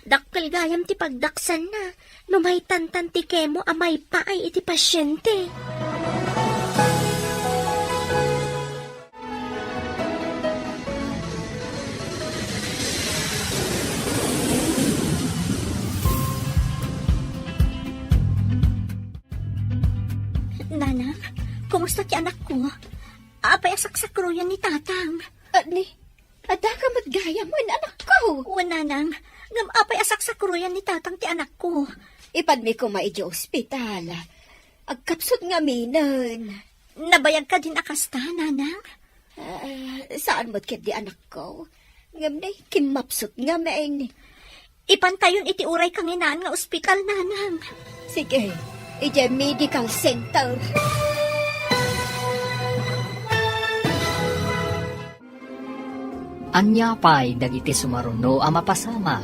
Dakkel gayam ti pagdaksan na. Numay tantan ti kemo amay paay iti pasyente. Nanang, kumusta ti anak ko? Apay asaksakruyan ni tatang. Ani, ada ka matgayam mo anak ko. Nanang, ngam apay asaksakruyan ni tatang ti anak ko. Ipadmi ko maidyo ospital. Agkapsot nga minan. Nabayag ka din akasta, nanang? Saan mo't ket di anak ko? Ngam na kimapsot nga main. Ipantayon iti uray kang inaan nga ospital, nanang. Sige, iti medical center. Anyapay dagiti sumaruno a mapasamak.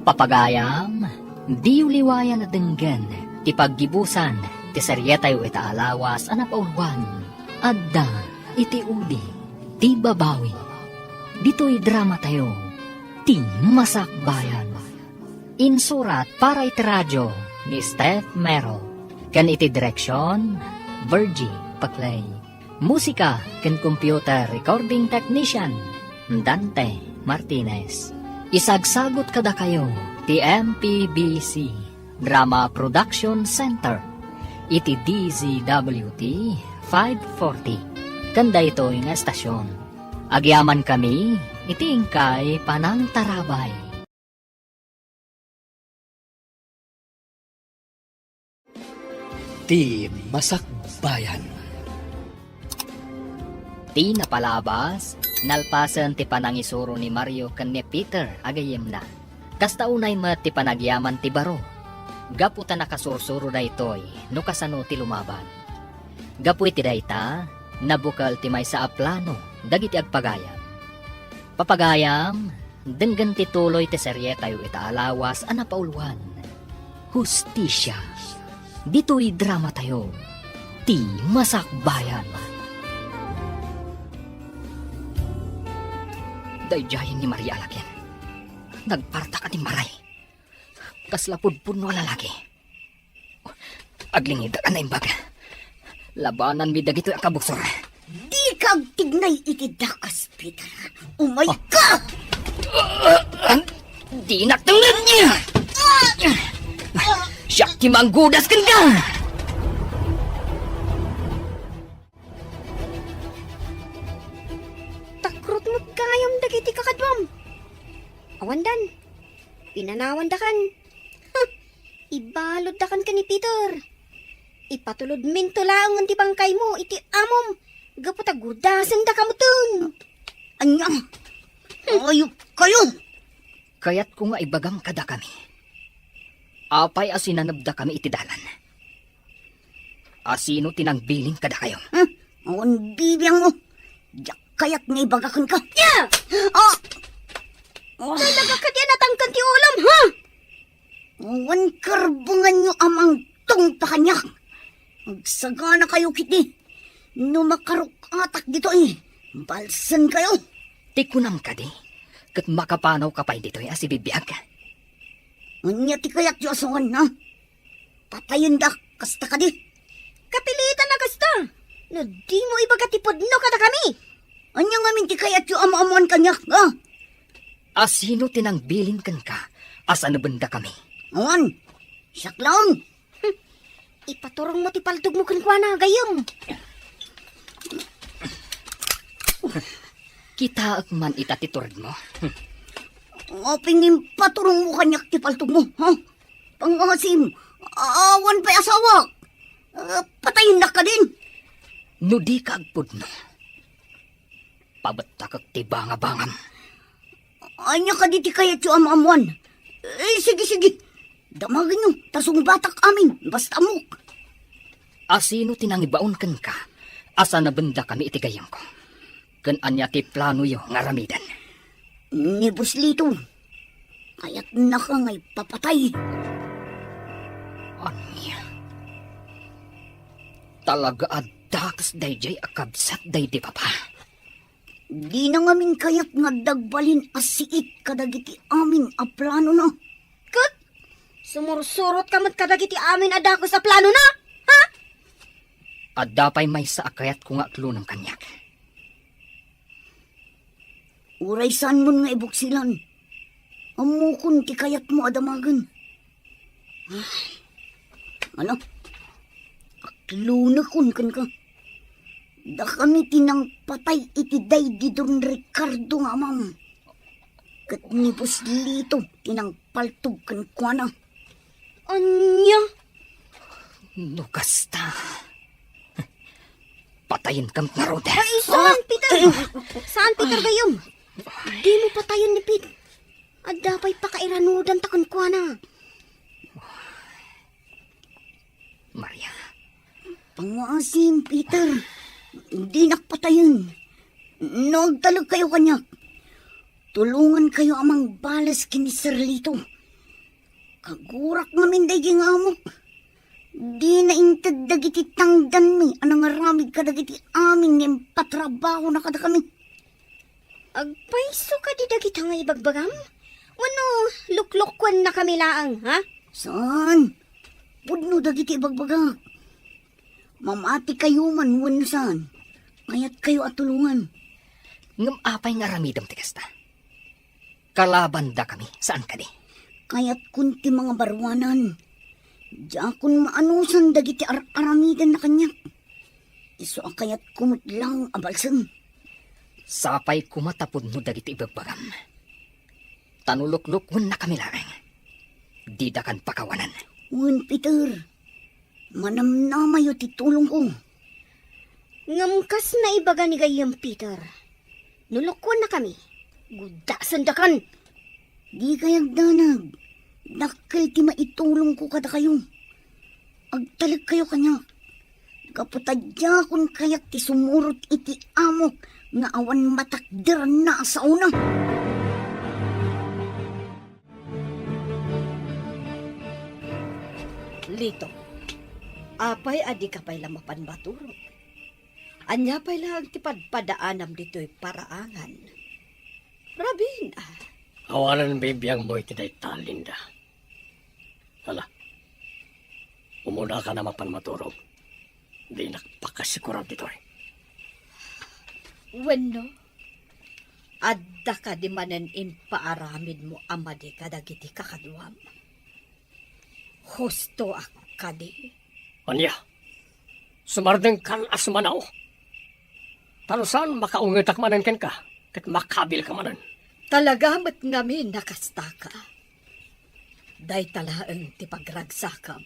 Papagayam, di uliwayan at denggen, ti paggibusan, ti seryetayo ita alawas a napaulwan. Adda, iti udi, ti babawi. Dito'y drama tayo, ti masakbayan. Insurat para iti radyo ni Steph Merrill. Kan iti direksyon, Virgie Paclay. Musika ken computer recording technician Dante Martinez. Isagsagot kada kayo ti MPBC Drama Production Center iti DZWT 540 kanda ito nga estasyon. Agyaman kami iti ingkay Panang Tarabay. Ti Masakbayan. Ti napalabas, nalpasan ti panangisuro ni Mario ken ni Peter agayem na. Kasta unay met ti panagyaman ti baro. Gapu ta nakasursuro da itoy, no kasano ti lumaban. Gapu iti dayta, nabukal ti may sa aplano, dagiti agpagayam. Papagayam, denggan ti tuloy ti serye tayo itaalawas ana pauluan. Hustisya. Dito'y drama tayo, ti Masakbayan. Dayjayan ni Maria Alakyan. Nagparta ka ni Maray. Kaslapudpud no lalaki. Aglingid ka na imbaga. Labanan mi dagito ang kabuksor. Di kag tignay iti dakas, Peter. Umay ka! Di natungad niya! Siya ti manggudas kan ka! Takrot mo kayam dagiti kakadwam. Awandan, pinanawan dakan. Ibalod dakan ka ni Peter. Ipatulod minto laang ti bangkay mo iti amom. Gaputa gudasan da kamutun. Anya! Ayop kayo! Kaya't ko nga ibagam kada kami. Apay asinanabda kami iti dalan. Asino tinangbiling kada kayo? Awan bibiyang mo. Yak kayak nga ibagakan ka. Yeah! Ah! Talaga ka di natangkan ti ulam, ha? Awan karbungan nyo amang tong pakanyak. Magsagana kayo kiti. No makaruk atak dito eh. Balsan kayo. Tikunam ka di. Kat makapanaw ka pa dito asibibiyag ka. Anya ti kayak yu asawan na. Patayin da. Kasta ka di. Kapilitan na kasta. No di mo ibagatipod no kada kami. Anya nga min ti kayak yu ama-amuan kanyak. Asino tinangbiling kan ka? Asa nabanda kami? Awan. Saklaon. Ipaturong mo ti paltog mo kankwana gayom. Kita man itatiturad mo. Pingin paturong mo kanyak ti paltog mo. Ha? Pangasim. Awan pa'y asawa. Patayin na ka din. No di ka agpud no. Pabatta kag ti banga-bangam. Anya ka di ti kayat yu ama-amuan. Sige. Damagin nyo. Tasong batak amin. Basta mo. Asino tinangibaon kan ka? Asa nabanda kami iti gayam ko. Kan anya ti plano yo nga ramidan. Ni Buslito. Kaya't na ka nga'y papatay. Anya? Talaga adakas dayjay akabsat day di papa. Di na ngamin kaya't nga dagbalin asiit kadagiti amin a plano na. Kat, sumursurot ka mat kadagiti amin adako sa plano na, ha? Adapay may sa akayat ko nga klunang kanyak. Uray saan mo nga ibuksilan. Amukon ti kayat mo adamagan. Ano? Aklunakon kan ka. Da kami tinang patay iti day di Don Ricardo nga amam. Kat ni Buslito tinang paltog kan kuana. Anya? No kasta. Patayin kam naroda. Ay, saan, Peter? Saan, Peter, gayom? Di mo patayon ni Pete. At dapay pakairanudan takon kwa na. Maria. Pangasim, Peter. Hindi nakpatayon. Nagtalag kayo kanyak. Tulungan kayo amang balas kini Sirlito. Kagurak namin day ging amok. Di na intad dagiti tangdan mi. Anang aramid ka dagiti amin ng patrabaho na kada kami. Agpaiso ka di dagita nga ibagbagam? Wano, luklokwan na kami laang, ha? Saan? Pudno dagiti ibagbaga. Mamati kayo man wano saan. Kayat kayo at tulungan. Ngam apay nga ramidam ti kasta. Kalaban da kami, saan ka di? Kayat kunti mga barwanan. Diya kun maanusan dagiti aramidan na kanya. Iso kayat kumutlang abalsan. Sapay kumatapod mo dagiti ibagbagam. Tanulok-lukon na kami larang. Di da kan pakawanan. Wen, Peter. Manamnamayo ti tulong ko. Ngamkas na ibaga ni gayam, Peter. Nulukwan na kami. Gudasan da kan. Di kayag danag. Dakkel ti maitulong ko kada kayo. Agtalag kayo kanya. Kaputadya kun kayak ti sumurot iti amok nga awan matakder na sa una. Lito, apay adi ka pa'y lamapan baturo. Anya pa'y lang tipadpadaanam dito'y paraangan. Rabin, Awalan bibiyang mo iti dayta, Linda. Hala, umuna ka na mapanmaturog. Di nakpakasikuran dito eh. Wenno, adda ka di manen impaaramid mo amadi kadagiti kakaduam. Husto ka di. Anya, sumardeng kan asmanaw. Tanusan makaungitak manan ken ka, kat makabil ka manan. Talagamat ngamin nakasta ka. Day talaang ti pagragsakam.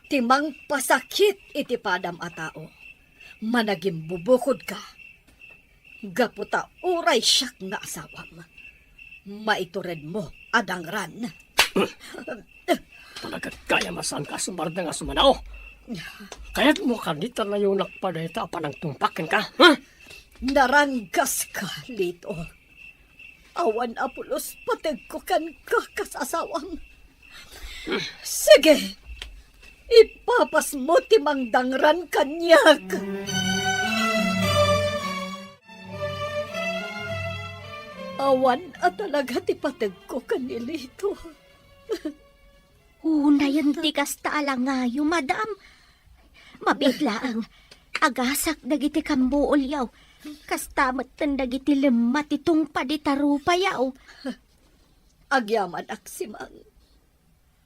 Timang pasakit iti padam a tao. Managing bubukod ka. Gaputa uray siyak nga asawam. Maitured mo adangran. Nagagaya masan ka sumardeng asmanaw. Kaya't mo kanita na yung nakpadayta panang tumpakin ka, ha? Naranggas ka, Lito. Awan apulos patag ko kan kasasawang. Sige, ipapas mo timang dangran kanyak. Awan at talaga ti patag ko kanilito. Una yun ti kasta alangayo, madam. Mabigla ang agasak dagiti kambuol yaw. Kastamat tan dagiti lemat itong paditarupa yaw. Agyaman aksimang.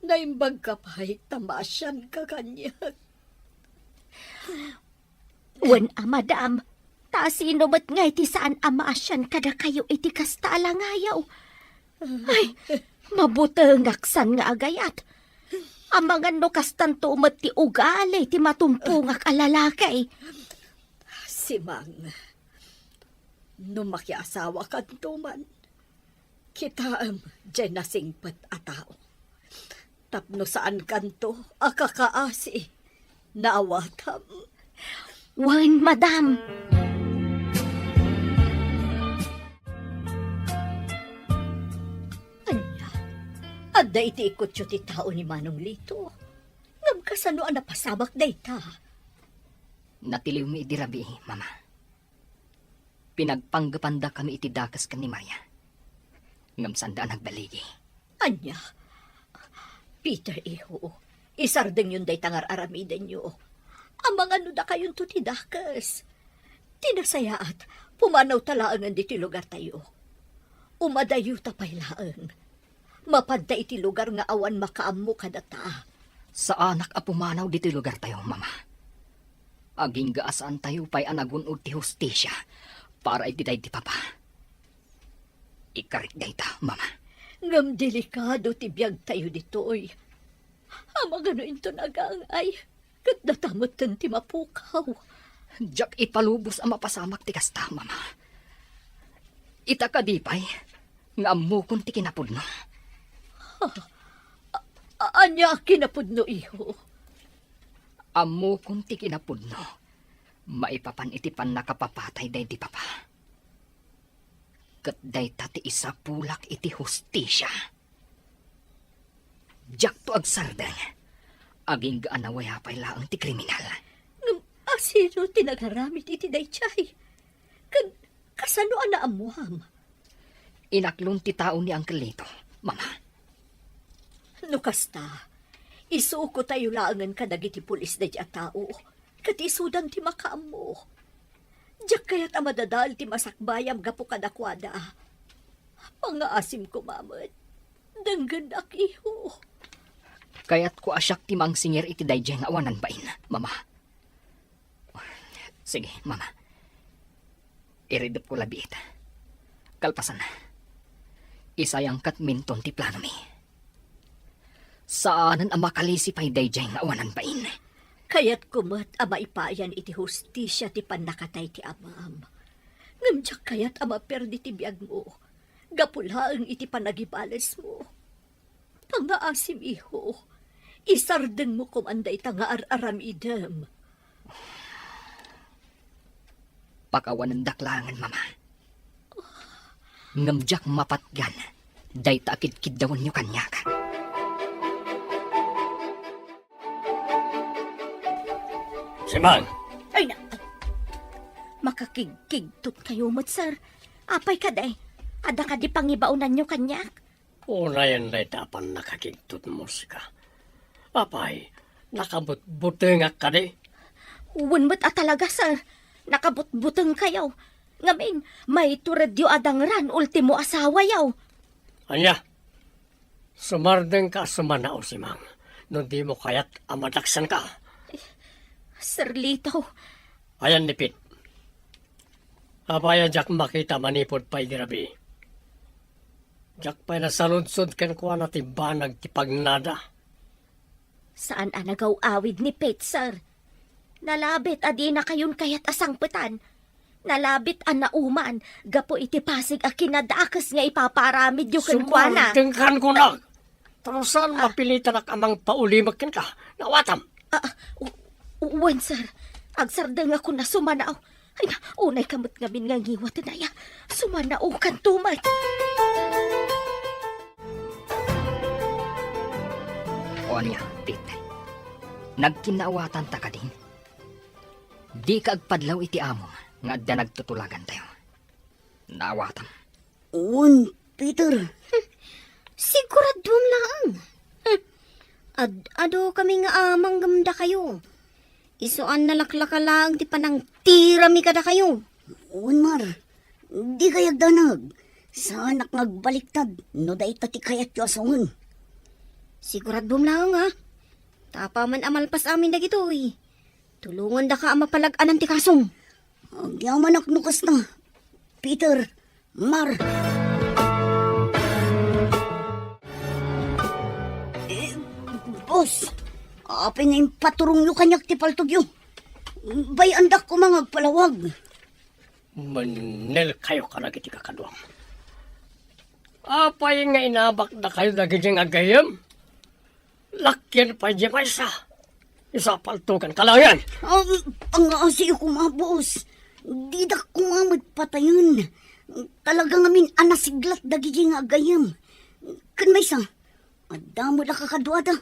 Naimbag ka pa'y tamasyan ka kanyak. Wen madam. Ta sino ba't ngay ti saan amaasyan kada kayo iti kasta alangayaw. Ay, mabutengaksan nga agayat. Amangan no kastan to umat ti ugali ti matumpungak alalakay. Simang, no makiasawa ka tuman, kitaam dyan nasingpat a tao. Tapno saan kanto, akakaasi, naawatam. Wen madam. Adda iti ikot ti tao ni Manong Lito. Ngam kasano ang napasabak dayta. Natiliw mi iti rabi, mama. Pinagpanggapanda kami iti dakas kan ni Maria. Ngam sanda nagbaligi. Anya, Peter iho, isardeng yun day tangar aramiden nyo. Ang mga nuda kayon to ti dakas. Tinasayaat, pumanaw talaangan di ti lugar tayo. Umadayo tapaylaan. Mapadda iti lugar nga awan makaammo kadata. Sa anak a pumanaw dito lugar tayo, mama. Aging gaasaan tayo pa'y anagunod ti hostisya para iti day ti papa. Ikarik day ta, mama. Ngam delikado ti biyag tayo ditoy. Amang ano into nagangay. Kat natamot tan ti mapukaw. Diyak ipalubos ang mapasamak ti kasta, mama. Ita ka di pa'y nga amukon ti kinapudno. Anya kinapudno iho. Amo kung ti kinapudno, maipapan iti pan nakapapatay day di papa. Kat day tati isa pulak iti hostisya. Diyak to agsardeng, aging gaanaway hapay laang ti kriminal. Asino tinagaramit iti daychay? Kasano ana amuham? Inaklon ti tao ni Uncle Lito, mama. No kasta, isuko tayo laangan kadagiti pulis da di tao. Kat isudan ti makaamo. Diyak kaya't amadadal ti masakbayam gapo kadakwada. Pangaasim ko, mamad. Danggan iho. Kaya't ko asyak ti mangsingir iti dayjay nga awanan bain, mama. Sige, mama. Iridip ko labiit. Kalpasan. Isayang kat minton ti plano mi. Saanan ang makalisipay dayjay nga awanan bain? Kaya't kumat ama ipayan iti hustisya ti panakatay ti amam. Ngamdyak kaya't ama perdi ti biag mo. Gapulaang iti panagibalas mo. Pangaasim iho. Isardeng mo kumanday tanga aramidem. Pakawanan daklangan, mama. Ngamdyak mapatgan. Day takid-kid dawan nyo kanyakan. Simang, Ay na, makakigkigtot kayo mo't, sir. Apay ka day. Ada ka di pangibaunan nyo kanyak. una yan day tapan nakakigtut mo ka. Apay, nakabut-butengak ka di. Uwan at talaga, sir. Nakabut-buteng kayo. Ngamin, may turedyo adangran, ultimo asawa yaw. Anya, sumardeng ka sumanao, Simang. Nung di mo kaya't amadaksan ka. Sir Lito, Ayan nipit. Apaya jak makita manipod pa'y grabe. Jak pa'y nasaludsod ken kuha na timbanag ti pagnada. saan anagaw awid ni Pete, sir? Nalabit adi na kayon kayat asangpetan. Nalabit an nauman, gapo iti pasig a kinadakas nga ipaparamid yung kankwana. Sumardeng ko na. Tarusan mapilitan ak amang paulimag ken ka. Nawatam. Uwan, sir. Agsardeng ako na sumanaw. Ay, unay kamot ngamin nga ngiwat na sumanaw kan tumat. O niya, Pete. Nagkinawatan ta ka din. Di ka agpadlaw iti amo nga adda nagtutulagan tayo. Nawatam. Peter. Siguradum lang. Ado kami nga amang gamda kayo. Isuan nalaklaka lang ti panang tirami kada kayo. Mar. Di kayag danag. Saanak ngagbaliktad. No da itati kayat yu asungan. Siguradum lang ha. Tapaman amalpas amin na gito eh. Tulungan da ka amapalag-anan ti kasong. Agyaman nukas na. Peter. Mar. Boss. Apay nga yung paturong yu kanyak ti paltog yu. Bay andak ko mga palawag. Manel kayo ka na kiti kakadwam. Apay nga inabak na kayo nagiging agayam. Lakyan pa dyan pa isa. Isa paltukan kalayan. Ang asi ko mga boss. Di da ko nga patayon. Talaga ngamin anasiglat dagiging agayam. Kan may isa. Adamo da kakadwada.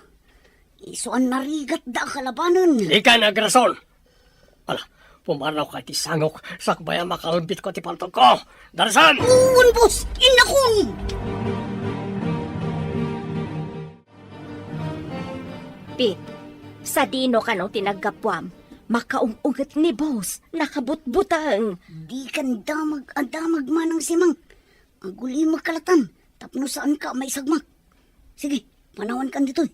Isuan narigat da kalabanan. Ika na agrason. Ala, pumanaw ka ti sangok. Sakbaya makalbit ko ti paltog ko. Darasan! Uwan boss! Inakong! Pete, sa dino ka nung tinagkapwam, makaungugat ni boss, nakabutbutang. Di kan damag manang simang. Ang guli magkalatan. Tapno saan ka may sagmak. Sige, panawan kan dito.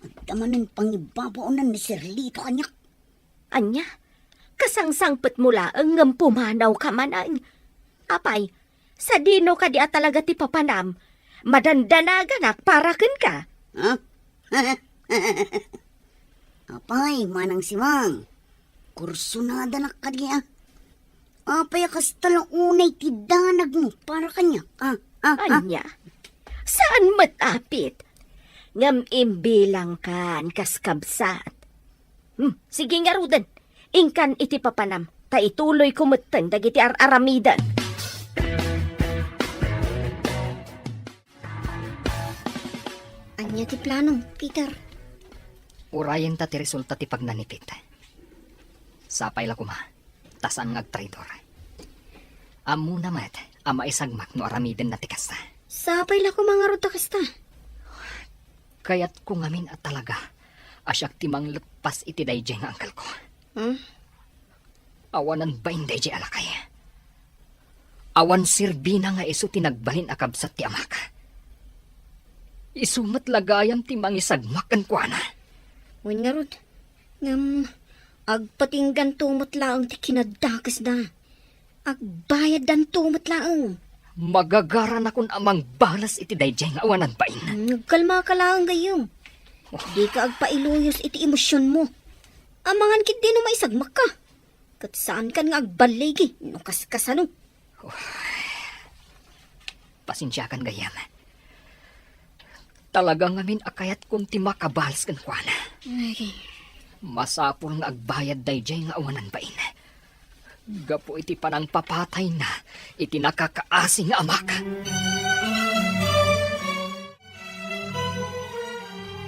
At damanin pangibabaunan ni Sir Lito kanyak. Anya, kasangsangpet mula ang pumanaw ka manang. Apay, sa dino ka di talaga ti papanam, madandanagan para ken ka. Ha? Apay, manang simang. Kursunada na kanya. Apay, kastalang unay ti danag mo para kanyak. Anya, saan matapit? Ngam imbilang kan kaskabsat. Sige nga rudan, ingkan iti papanam, ta ituloy kumuteng dagiti aramidan. Anya ti planong, Peter. Urayan ta ti resulta ti pagnanipit. Sapay la kuma. Tasan ngag traidor. Amu namat, ama isagmak no aramiden na ti kasta. Sapay la ko mga ruta kasta. Kaya't ko ngamin at talaga, asyak timang lepas iti dayjay nga angkal ko. Awanan ba inday di alakay? Awan sirbina nga iso tinagbalin akabsat ti amaka. Isumat lagayam ti mangisagmak kan kuana. Wen nga rod, agpatinggan tumot laang ti kinadakas na. Agbayad dan tumot laang. Magagaran akon amang balas iti dayjay nga awanan ba in. Nagkalma ka lang gayong. Di ka agpailuyos iti emosyon mo. Amangan kit din na maisagmak ka. Kat saan kan nga agbaligi, no kaskasano. Pasensya kan gayam. Talagang amin akayat kung ti makabalas kan kuana. Masapol nga agbayad dayjay nga awanan ba in. Gapo iti panang papatay na, iti nakakaasing nga amak.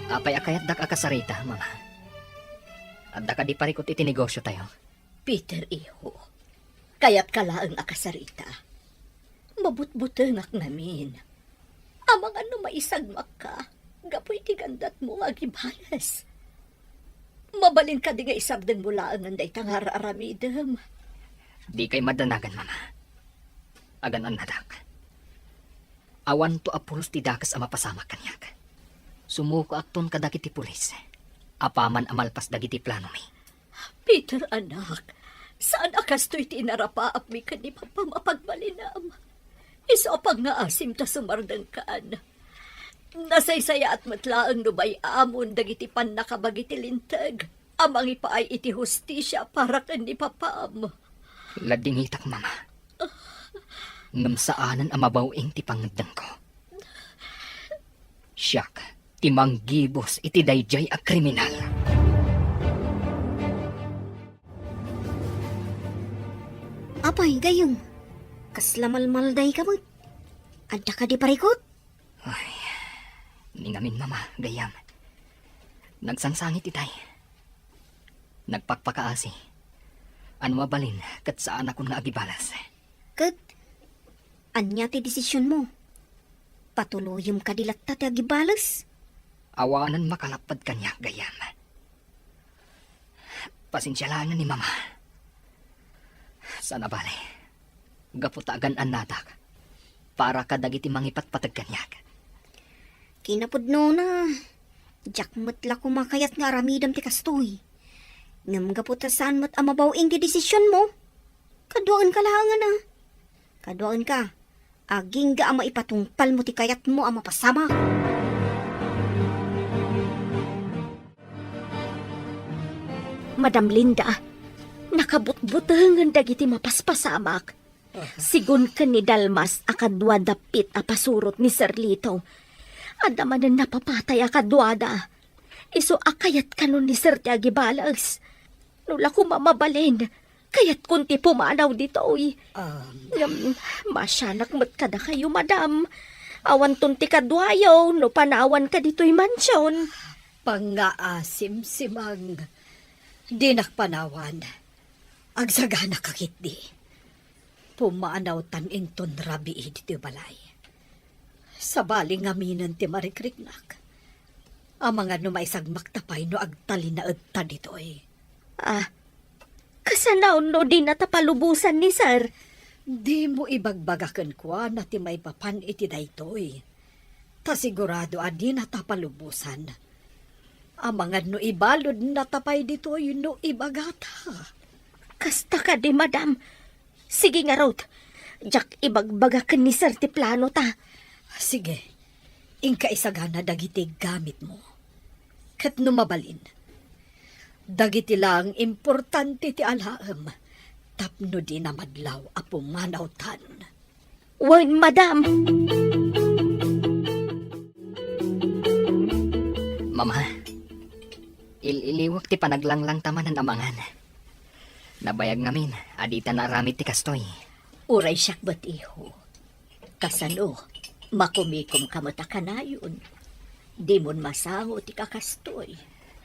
Apay akayat dak akasarita, mama. At dak di parikot iti negosyo tayo. Peter, iho. Kaya't kalaang akasarita. Mabutbutengak namin. Amang ano maisagmak ka, gapoy ti gandat mo nga gibalas. Mabalin ka di nga isabdan mo laang anday tangar aramidem. Di kay madanagan, mama. Agan an nadak. Awan to apulos ti dakas ang mapasamak kanyak. Sumuko akton kadakiti pulis. Apaman amalpas dagiti plano mi. Peter, anak, saan akas to'y tinarapaap mi ka ni Papa mapagbalinam? Iso pang nga asim ta sumardang kaan. Nasaysaya at matlaang nubay amon dagiti pan nakabagiti lintag. Amang ipaay iti hustisya para kan ni Papam. Ladingitak, mama. Namsaanan ang mabawing ti pangandang ko. Siyak, ti manggibos iti dayjay a kriminal. Apay gayong. Kaslamalmalday ka mo. Adda ka di parikot. Ningamin, mama, gayam. Nagsangsangit itay. Nagpakpakaasi. Ano mabalin, kat saan ako nga agibalas. Kat, anya ti desisyon mo. Patuluyom ka dilat ta ti agibalas. Awanan makalapad kanya, gayam. Pasensyalaan ni mama. Sana bale, gaputagan an natak, para kadagiti mangipatpatag kanyak. Kinapudno na. Jakmat la kumakayat nga aramidam ti kastoy. Ngam gaputasan mat amabawing ti desisyon mo. Kaduaan ka lahangan na. Kaduaan ka. Aging ga ama ipatungpal mo ti kayat mo ama pasama. Madam Linda, nakabutbutangan dagiti mapaspasamak. Sigun ka ni Dalmas akadwa dapit a pasurot ni Sir Lito. Adamanan napapatay akadwada. Iso akayat kanon ni Sir Tiagibalas. Nula ko mamabalin. Kayat kunti pumanaw dito, uy. Masyanak mat kada kayo, madam. Awan tunti kadwayo, no panawan ka dito'y mansyon. Pangaasim simang. Di nakpanawan. Agsagana kakit di. Pumanaw tan inton rabi dito balay. Sa baling aminan ti marikriknak. Ang mga numaisagmak tapay no agtalin na agta dito'y. Kasanaw no di natapalubusan ni Sir. Di mo ibagbagakan kwa na ti may papan iti daytoy. Ta sigurado adi natapalubusan. Ang mga no ibalod na tapay ditoy no ibagata. Kasta ka di, madam. Sige nga, Rod. Jak ibagbagakan ni Sir ti plano ta. Sige, ingka isagana dagiti gamit mo. Kat numabalin. Dagiti lang importante ti alaam. Tapno di na madlaw a pumanawtan. Wan, madam. Mama, iliwak ti panaglanglang taman ng amangan. Nabayag ngamin, adita na aramid ti kastoy. Uray siyak ba't iho? Kasano, makumikom kamata ka na yun. Di mon masango ti kakastoy.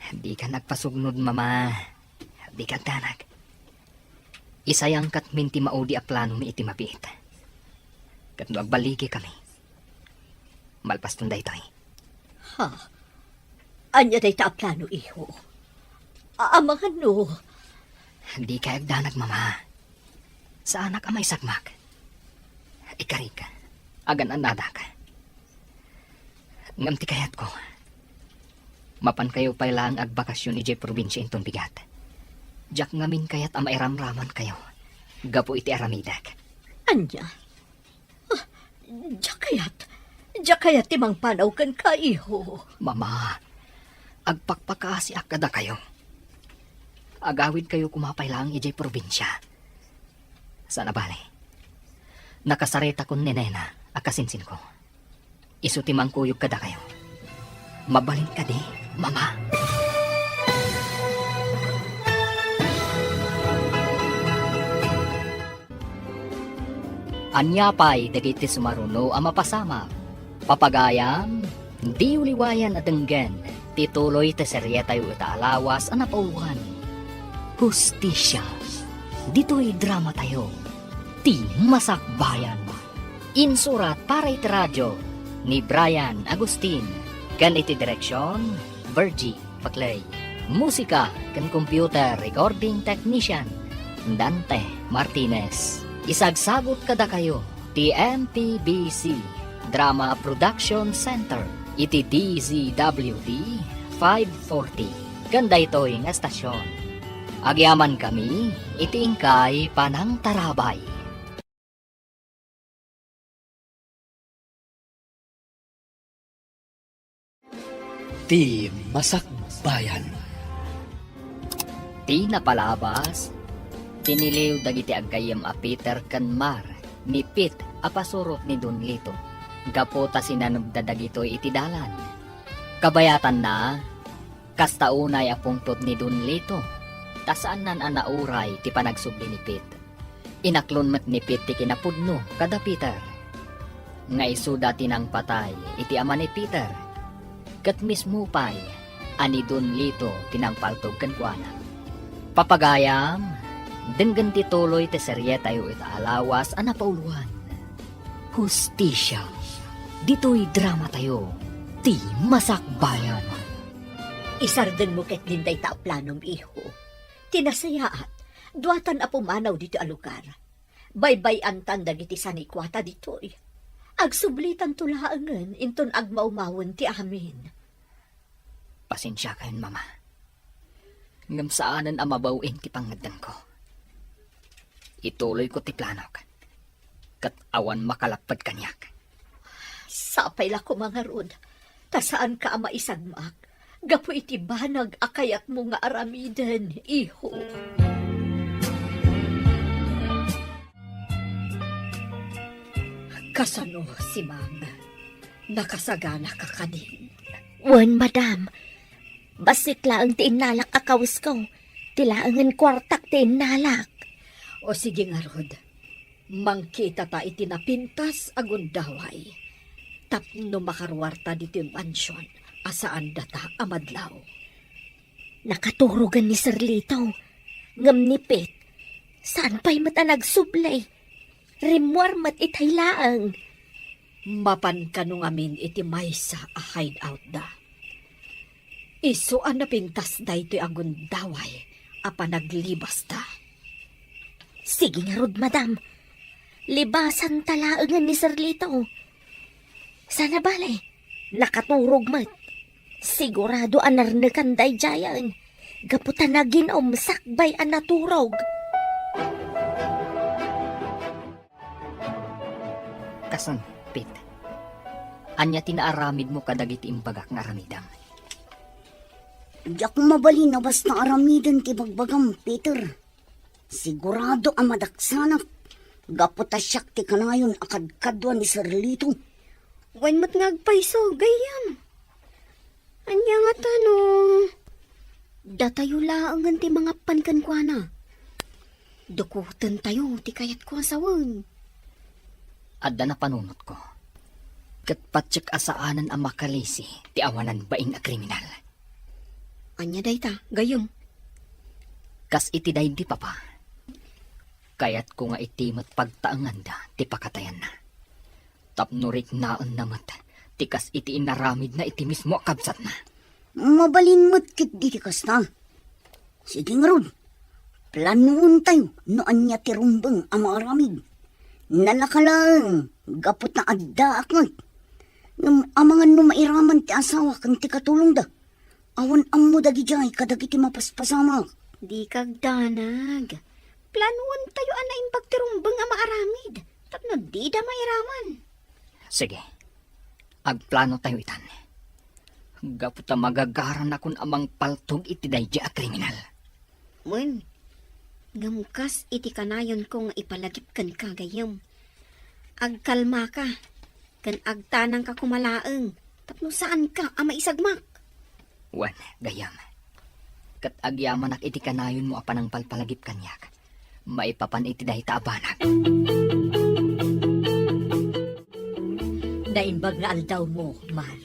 Di ka nagpasugnod, mama. Di ka tanag. Isayang kat minti maudi a plano mi iti mapit. Kat no agbaligi kami. Malpas tunday tayo. Ha? Anya day ta plano iho? Amangan no. Hindi ka agdanag, mama. Sa anak amay sagmak. Ikarig, agan anadak. Ngamti kayat ko. Mapan kayo pa lang agbakasyon ijay probinsya inton bigat. Jak ngamin kayat amay ramraman kayo. Gapo iti aramidak. Anya? Jakayat timang panaw kan ka, iho. Mama, agpakpakaasi akada kayo. Agawid kayo kumapay lang ijay probinsya. Sana bale? Nakasareta kon ni Nena, akasinsin ko. Isutimang kuyog kada kayo. Mabalin ka di, mama. Anyapay dagiti sumaruno ang mapasama. Papagayam, di uliwayan at denggen. Tituloy te seryetayo itaalawas ang napauhan. Hustisya. Dito'y drama tayo. Ti Masakbayan. Insurat para iti radyo ni Brian Agustin. Kan iti direksyon, Virgie Paclay. Musika kan computer recording technician, Dante Martinez. Isagsagot kada kayo, ti MPBC Drama Production Center, iti DZWD 540. Ganda ito'y nga estasyon. Agyaman kami, iti ingkay panang tarabay. Ti Masakbayan. Ti napalabas, tiniliw dagiti agkayam a Peter Kanmar, ni Pit apasurot ni Don Lito. Gapota sinanubda dagitoy iti dalan. Kabayatan na, kastaunay apungtot ni Don Lito. Tasaan nan anauray ti panagsubli ni Pit. Inaklon met ni Pit ti kinapudno kada Peter. Nga isuda tinang patay iti ama ni Peter. Kat mismo pay, ani Don Lito tinang paltog kankwana. Papagayam, denggan tituloy ti seryetayo itaalawas ang napauluan. Hustisya. Dito'y drama tayo. Ti Masakbayan. Isarden mo ket dinday ta planom, iho. Tinasayaat, duatan a pumanaw dito a lugar. Baybay-an tan dagiti sanikwata ditoy. Agsublitan tulaangan inton agmaumawon ti amin. Pasensya kayon, mama. Ngam saanan ang mabawin ti pangadan ko. Ituloy ko ti planok. Kat awan makalapad kanyak. Sapay la ko mga rod. Tasaan ka ama isagmak. Gapo iti banag akayat mo nga aramiden, iho. Kasano si Mang? Nakasagana ka kadin. Wan, madam. Basit laang ti inalak akawis ko. Tilaangan kwartak ti inalak. O sige nga rod. Mangkita ta iti napintas agundaway. Tapno makarwarta dito yung mansyon. Asaan data amadlaw. Nakaturugan ni Sir Lito. Ngam ni Pit. Saan pa'y mata nagsublay? Rimwar mat itaylaang. Mapan kanong amin iti maysa a hideout da. Iso ang napintas da ito'y agundaway. Apa naglibas da. Sige nga rod, madam. Libasan talaangan ni Sir Lito. Sana balay. Nakaturog mat. Sigurado anarnakan day jayan. Gaputan na ginom sakbay ang naturog. Kasan, Pit. Anya tinaaramid mo kadagiti imbagak nga aramidam. Di ako mabalin na basta aramidan ti bagbagam, Peter. Sigurado ang madaksanak. Gaputasyak ti kanayon akadkadwa ni Sir Lito. Wan mat ngagpaiso, gayam. Anya nga tanong. Datayo laangan ti mga pankan kwa na. Dukutan tayo, ti kayat ko asawan. Adda na panunot ko. Kat patsyak asaanan ang makalisi, ti awanan baing a kriminal. Anya dayta, gayam. Kas iti day di papa. Kayat ko nga itimat pagtaangan da, ti pakatayan na. Tapnurik naan namat, ti kas iti inaramid na iti mismo kabsat na. Mabalin mo't kit diti kas na. Sige nga ron. Planuon tayo noan niya tirumbang ang mga aramid. Nalakalang, gapot na adda akot. Ang mga numairaman ti asawa kan ti katulong da. Awan ang mo dagi jay kadagi ti mapaspasama. Di kag danag. Planuan tayo ana imbag tirumbang ang maaramid. Tapno di da mairaman. Sige, agplano tayo itan. Gapot na magagaran akong amang paltog iti daydi a kriminal. Mun, ngamkas iti kanayon ko nga ipalagip kan kagayam. Agkalma ka, kan agtanang ka kumalaeng. Tapno saan ka ama isagmak? Wan, gayam. Kat agyaman ak iti kanayon mo apan ang palpalagip kanyak. Maipapan iti dahi taabanag. Naimbag nga aldaw mo, Mar.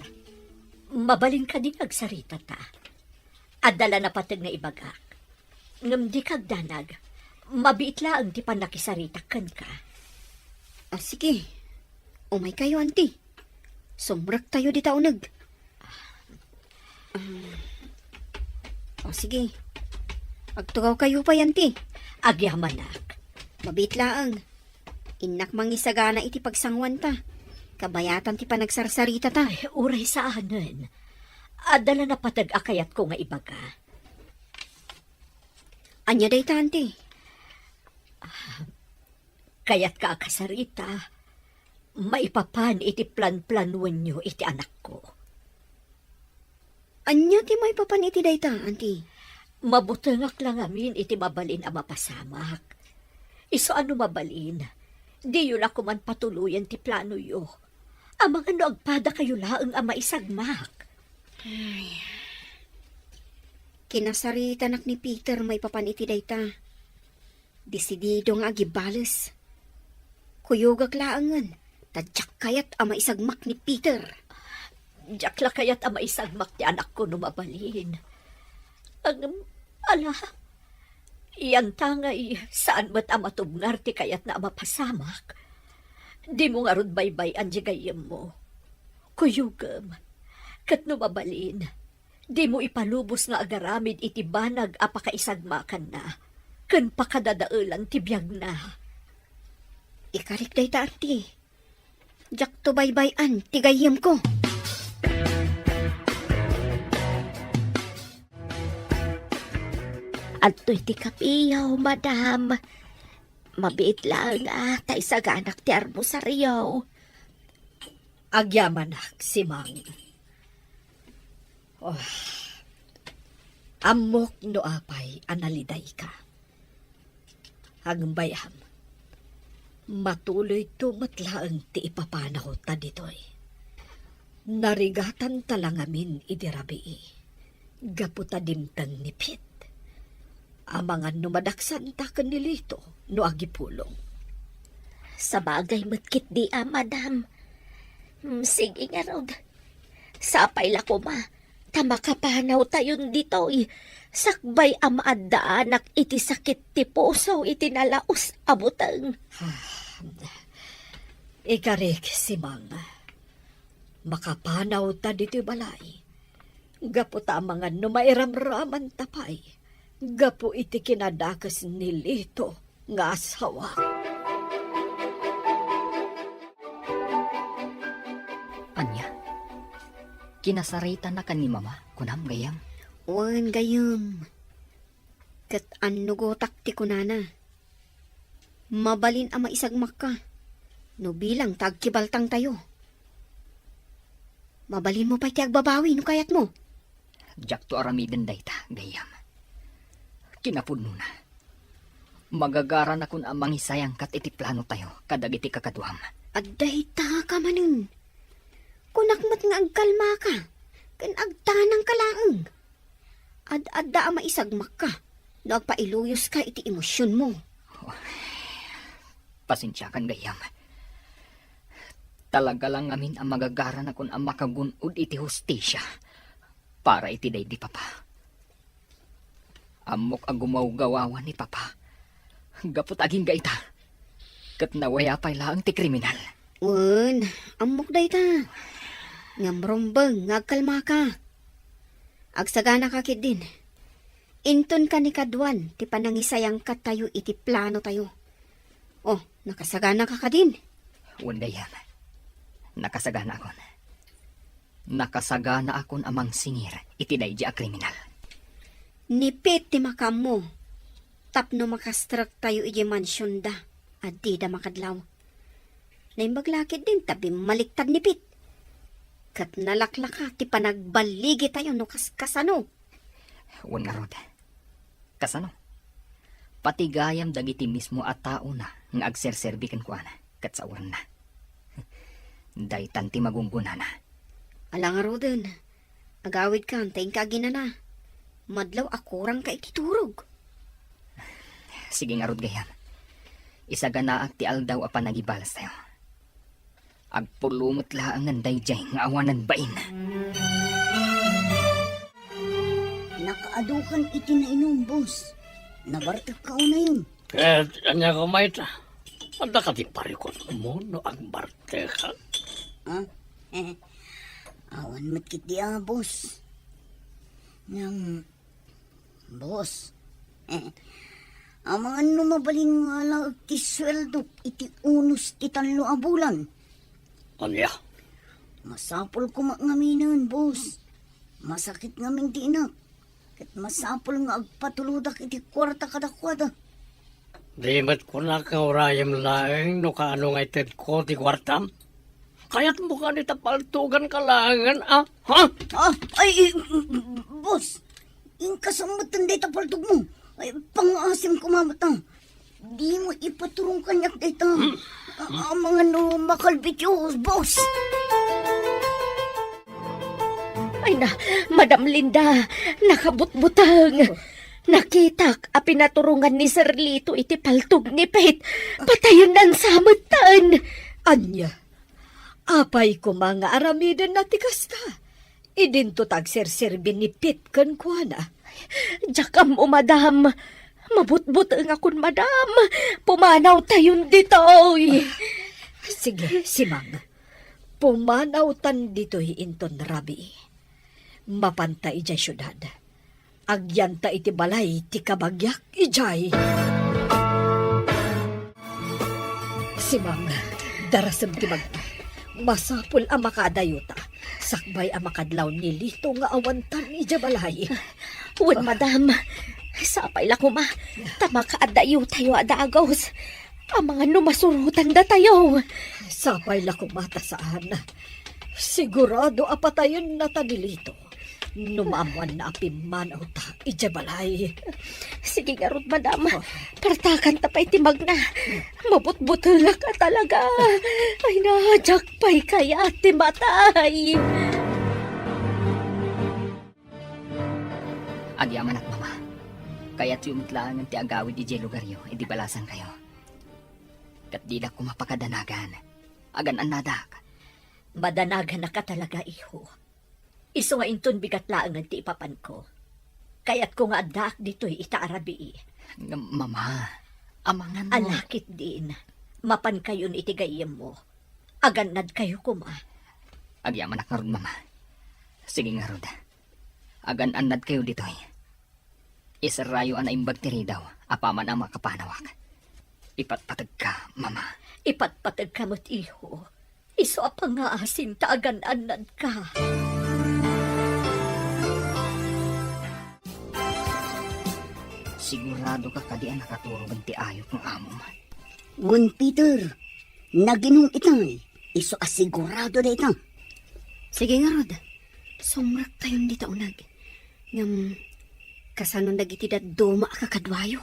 Mabalin ka din agsarita ta. Adala na patag na ibagak. Ngam di kag danag, mabiit laang ti panakisarita kan ka. Sige, umay kayo, auntie. Sumrak tayo di taunag. Sige, agtugaw kayo pa, auntie. Agyamanak. Mabitlaang. Inak mangisagana iti pagsangwan ta. Kabayatan ti panagsarsarita ta. Ay, uray sa anan. Adala na patag akayat ko nga ibaga. Anya day ta, auntie. Kayat ka akasarita, maipapan iti plan-planuan nyo iti anak ko. Anya ti may papan iti day ta, auntie. Mabutengak lang amin iti mabalin ang mapasamak. Iso ano mabalin? Di yun ako man patuluyan ti plano yo. Amang ano agpada kayo laang ang maisagmak. Kinasarita nak ni Peter may papan iti day ta. Desidido nga agibales. Kuyugak laangan. Tadyak kayat ang maisagmak ni Peter. Jakla kayat ang maisagmak ti anak ko no mabalin. Ang ala, iyan tangay saan mo't amatubngar ti kayat na mapasamak. Di mo nga rod baybay ang jigayem mo. Kuyugam, kat no mabalin, di mo ipalubos nga agaramid iti banag apakaisagmakan na, kan pakadadaulan ti biyag na. Ikarik day ta, auntie. Jak to baybayan, tigayem ko. At iti kapiyaw, madam. Mabiit lang tay saganak ti armusaryo. Agyamanak, si Mang. Oh, amok no apay analiday ka. Hagbayam, matuloy tumatlaang ti ipapanaw ta ditoy. Narigatan talang amin idirabii. Gaputa dimtang nipit. Amangan numadaksan ta kanilito no agipulong. Sa bagay matkit di madam. Sige nga rod. Sapay la ko ma. Tamakapanaw tayon ditoy. Sakbay amadaanak iti sakit ti puso iti nalaos abutang. Ikarik si Mang. Makapanaw ta dito'y balay. Gaputa amangan numairamraman tapay. Gapo iti kinadakas ni Lito nga asawa. Anya, kinasarita na ka ni mama, kunam gayam. Wan gayam. Kat anugotak ti kunana. Mabalin ang maisagmak ka. No bilang tagkibaltang tayo. Mabalin mo pa iti agbabawi no kayat mo. Jak to aramiden dayta, gayam. Kinapod mo na. Magagaran akong amang isayang kat iti plano tayo, kadagiti kakaduam. Adday ta ka manin. Kunakmat nga agkalma ka. Kan agtanang kalaang. Ad-adda ang maisagmak ka. No agpailuyos ka iti emosyon mo. Pasensya kan gayam. Talaga lang amin ang magagaran akong ang makagunod iti hustisya para iti day di papa. Amok ang gumawgawawan ni papa. Gapot aging gaita. Kat nawaya pa lang ti kriminal. Wan, amok day ta. Ngamrombang, ngagkalma ka. Agsagana ka kit din. Inton ka ni Kadwan, ti panangisayang ka tayo iti plano tayo. Oh, nakasagana ka din. Wandayan. Nakasagana akon. Nakasagana akon amang singir iti daydi a kriminal. Nipit ti makam mo. Tapno makastrak tayo iti mansyon da. At di da makadlaw. Naimbaglakid din tabi maliktad nipit. Kat nalaklaka ti panagbaligi tayo no kasano. Wan nga rod. Kasano? Patigayam dagiti mismo at tao na nga agserserbikan ko ana. Kat sa uran na. Daytan ti magungguna na. Alang Roden, agawid ka, antayin ka ginana. Madlaw akurang ka ititurog. Sige nga rod gayam. Isagana at ti aldaw a panagibalas tayo. Agpulumot laang ng dayjay nga awanan bain. Nakaadukan iti na inom, boss. Nabartag ka na yun. Kaya anya ko may ta. Anda ka di parikot mo no ang barte ka. Ha? Awan matkit di boss. Boss. Ang mga numabalin nga lang ti sweldo iti unos ti tanlo a bulan. Anya? Masapol ko ngaminan, boss. Masakit ngaming di inak. Kat masapol nga agpatuludak iti kwarta kadakwada. Di mat ko na kang urayam laeng no kaano nga ited ko ti kwartam. Kaya't mukha ni tapaltugan kalangan, ah? Ha? Boss. Yung kasamatan day tapaltug mo. Ay, pangasim kumamata. Di mo ipaturong kanyak dito. Ang mga no makalbityos, boss. Ay na, Madam Linda, nakabutbutang. Nakitak a pinaturungan ni Sir Lito iti paltog ni Pete. Patayon ng samatan. Anya, apay ko mga aramidan na tikasta. Idinto tagserserbin ni Pete kan kuana. Jakam o madam, mabutbut ang akon madam. Pumanaw tayon dito. Sige, simang. Pumanaw tan dito'y inton rabi. Mapanta ijay syudad. Agyanta iti balay ti kabagyak ijay. Simang, darasem ti magta. Masapul ang makadayuta. Sakbay ang makadlaw ni Lito nga awantan ijay balay. Wen madam, sapay la ko ma. Tama kaadayo tayo adagos. Ang mga numasurutan da tayo. Sapay la ko mata saan. Sigurado apatayon na tanilito. Numamuan na apimanaw ta, ijabalay. Sige nga ron, madam. Partakan ta pa'y timag na. Mabutbutula ka talaga. Ay na, jakpay kaya timatay. Agyaman at mama. Kaya't yumutlaan ng ti agawid di jay lugaryo, edi balasan kayo. Kat di na kumapakadanagan. Agan ang nadak. Madanagan na ka talaga, iho. Iso nga inton bigat laang ti ipapan ko. Kaya't ko nga adak dito'y itaarabi. Mama, amangan mo. Alakit din. Mapan kayo ni itigayam mo. Aganad kayo kuma. Agyaman ak nga ron, mama. Sige nga ron. Agan-anad kayo dito'y. Isarayo ang naimbag tiri daw. Apaman ang makapanawak. Ipatpatag ka, mama. Ipatpatag ka mo't iho. Iso apang nga asin ta agan-anad ka. Sigurado ka kadian nakaturo ti ayok ng amom. Gun Peter, naginong itay. Iso asigurado na ito. Sige nga, Rod. Sumrak tayon dito unag. Ngam, kasano nagitidad duma kakadwayo.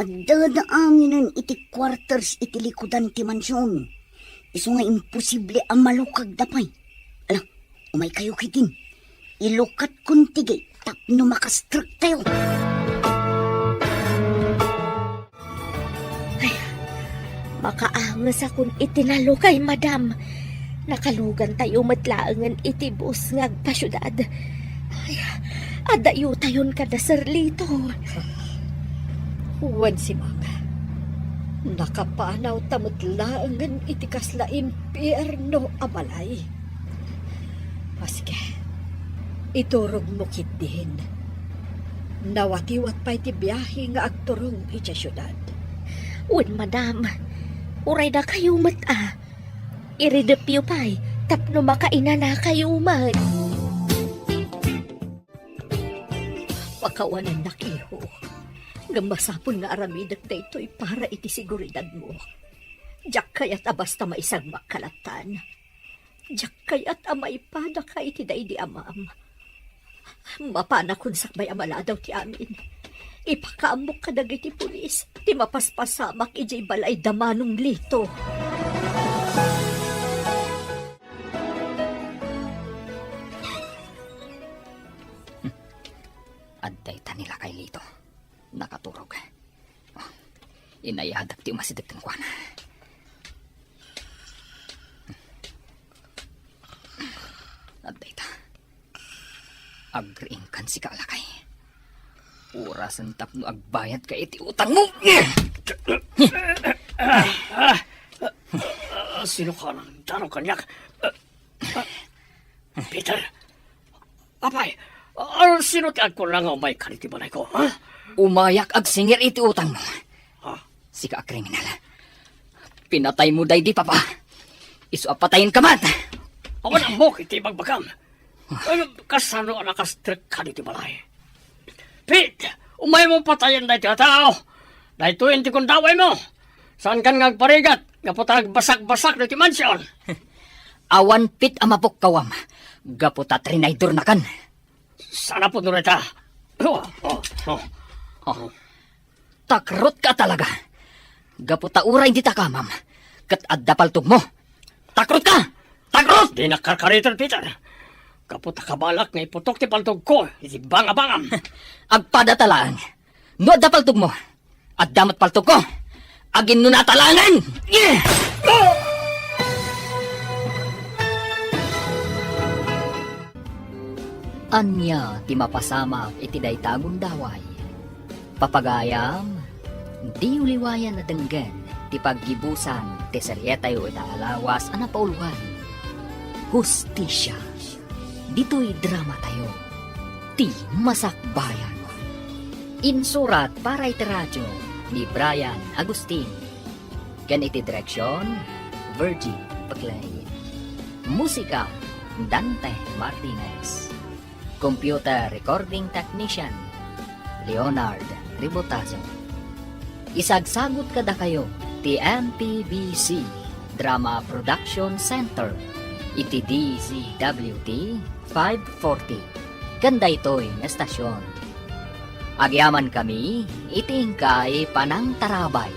At dadaamin iti quarters iti likudan ti mansyon. Iso nga imposible ang malukag dapay. Ala, umay kayo kitin. Ilukat kuntigay tapno makastrak tayo. Makaangas akong itinalo kay madam. Nakalugan tayo matlaangan itibus ng agpasyudad. Ay, adayo tayon ka na, Sir Lito. Huwag si Mama. Nakapanaw tamutlaangan itikas la impyerno amalay. Sige, iturog mo kit din. Nawatiwat pa iti biyahe nga agturong iti syudad. Wen, madam. Uray na kayo mata. Iridepyo pa'y tapno makaina na kayo man. Pakawanan nakiho. Gamasapon nga aramidak na ito'y para iti siguridad mo. Diyak kaya't abasta maisag makalatan. Diyak kaya't amay pada ka iti day di amam. Mapana kun sakbay amala daw ti amin. Ipakaamok ka dagiti pulis. Ti mapaspasamak ijay balay damanong lito. Adday ta nila kay Lito. Nakaturog. Oh, inayadak ti umasidag ng kwana. Adday ta. Agriing kan si Kalakay. Orasan tapno agbayad ka iti utang mo. Sino ka nang tanong kanyak? Peter? Apay, sino ti agko lang ang may kaniti balay ko, ha? Umayak ag singir iti utang mo. Ha? Si ka kriminal. Pinatay mo day di papa. Isu apatayin ka man. Awan ang mok iti bagbagam. Kasano ang nakastrik kaniti balay? Pete, umay mo patayin dahi ti tao. Dahi tuwin ti kundaway mo. Saan kan ngagparigat? Gaputag basak-basak na ti mansyon. Awan pit amapok kawam. Gaputa trinaydur na kan. Sana po nurita. Takrot ka talaga. Gaputa uray di takamam. Kat adda paltog mo. Takrot ka! Takrot! Di nakakaritan, Peter. Kaputa kabalak nga iputok ti paltog ko. Iti banga-bangam. Agpada talaan. No adda paltog mo. Addamat paltog ko. Agin no natalangan! Yeah! Anya ti mapasama iti daytagon daway. Papagayam, di uliwayan na denggen ti paggibusan ti seryetayo ita alawas ana pauluhan. Hustisya. Dito'y drama tayo. Ti Masakbayan. Insurat para iti radyo ni Brian Agustin. Ken iti direksyon, Virgie Paclay. Musika, Dante Martinez. Computer Recording Technician, Leonard Ribotazo. Isagsagot kada kayo, ti MPBC Drama Production Center, iti DZWT 540. Ganda ito'y estasyon. Agyaman kami, itingkay panang tarabay.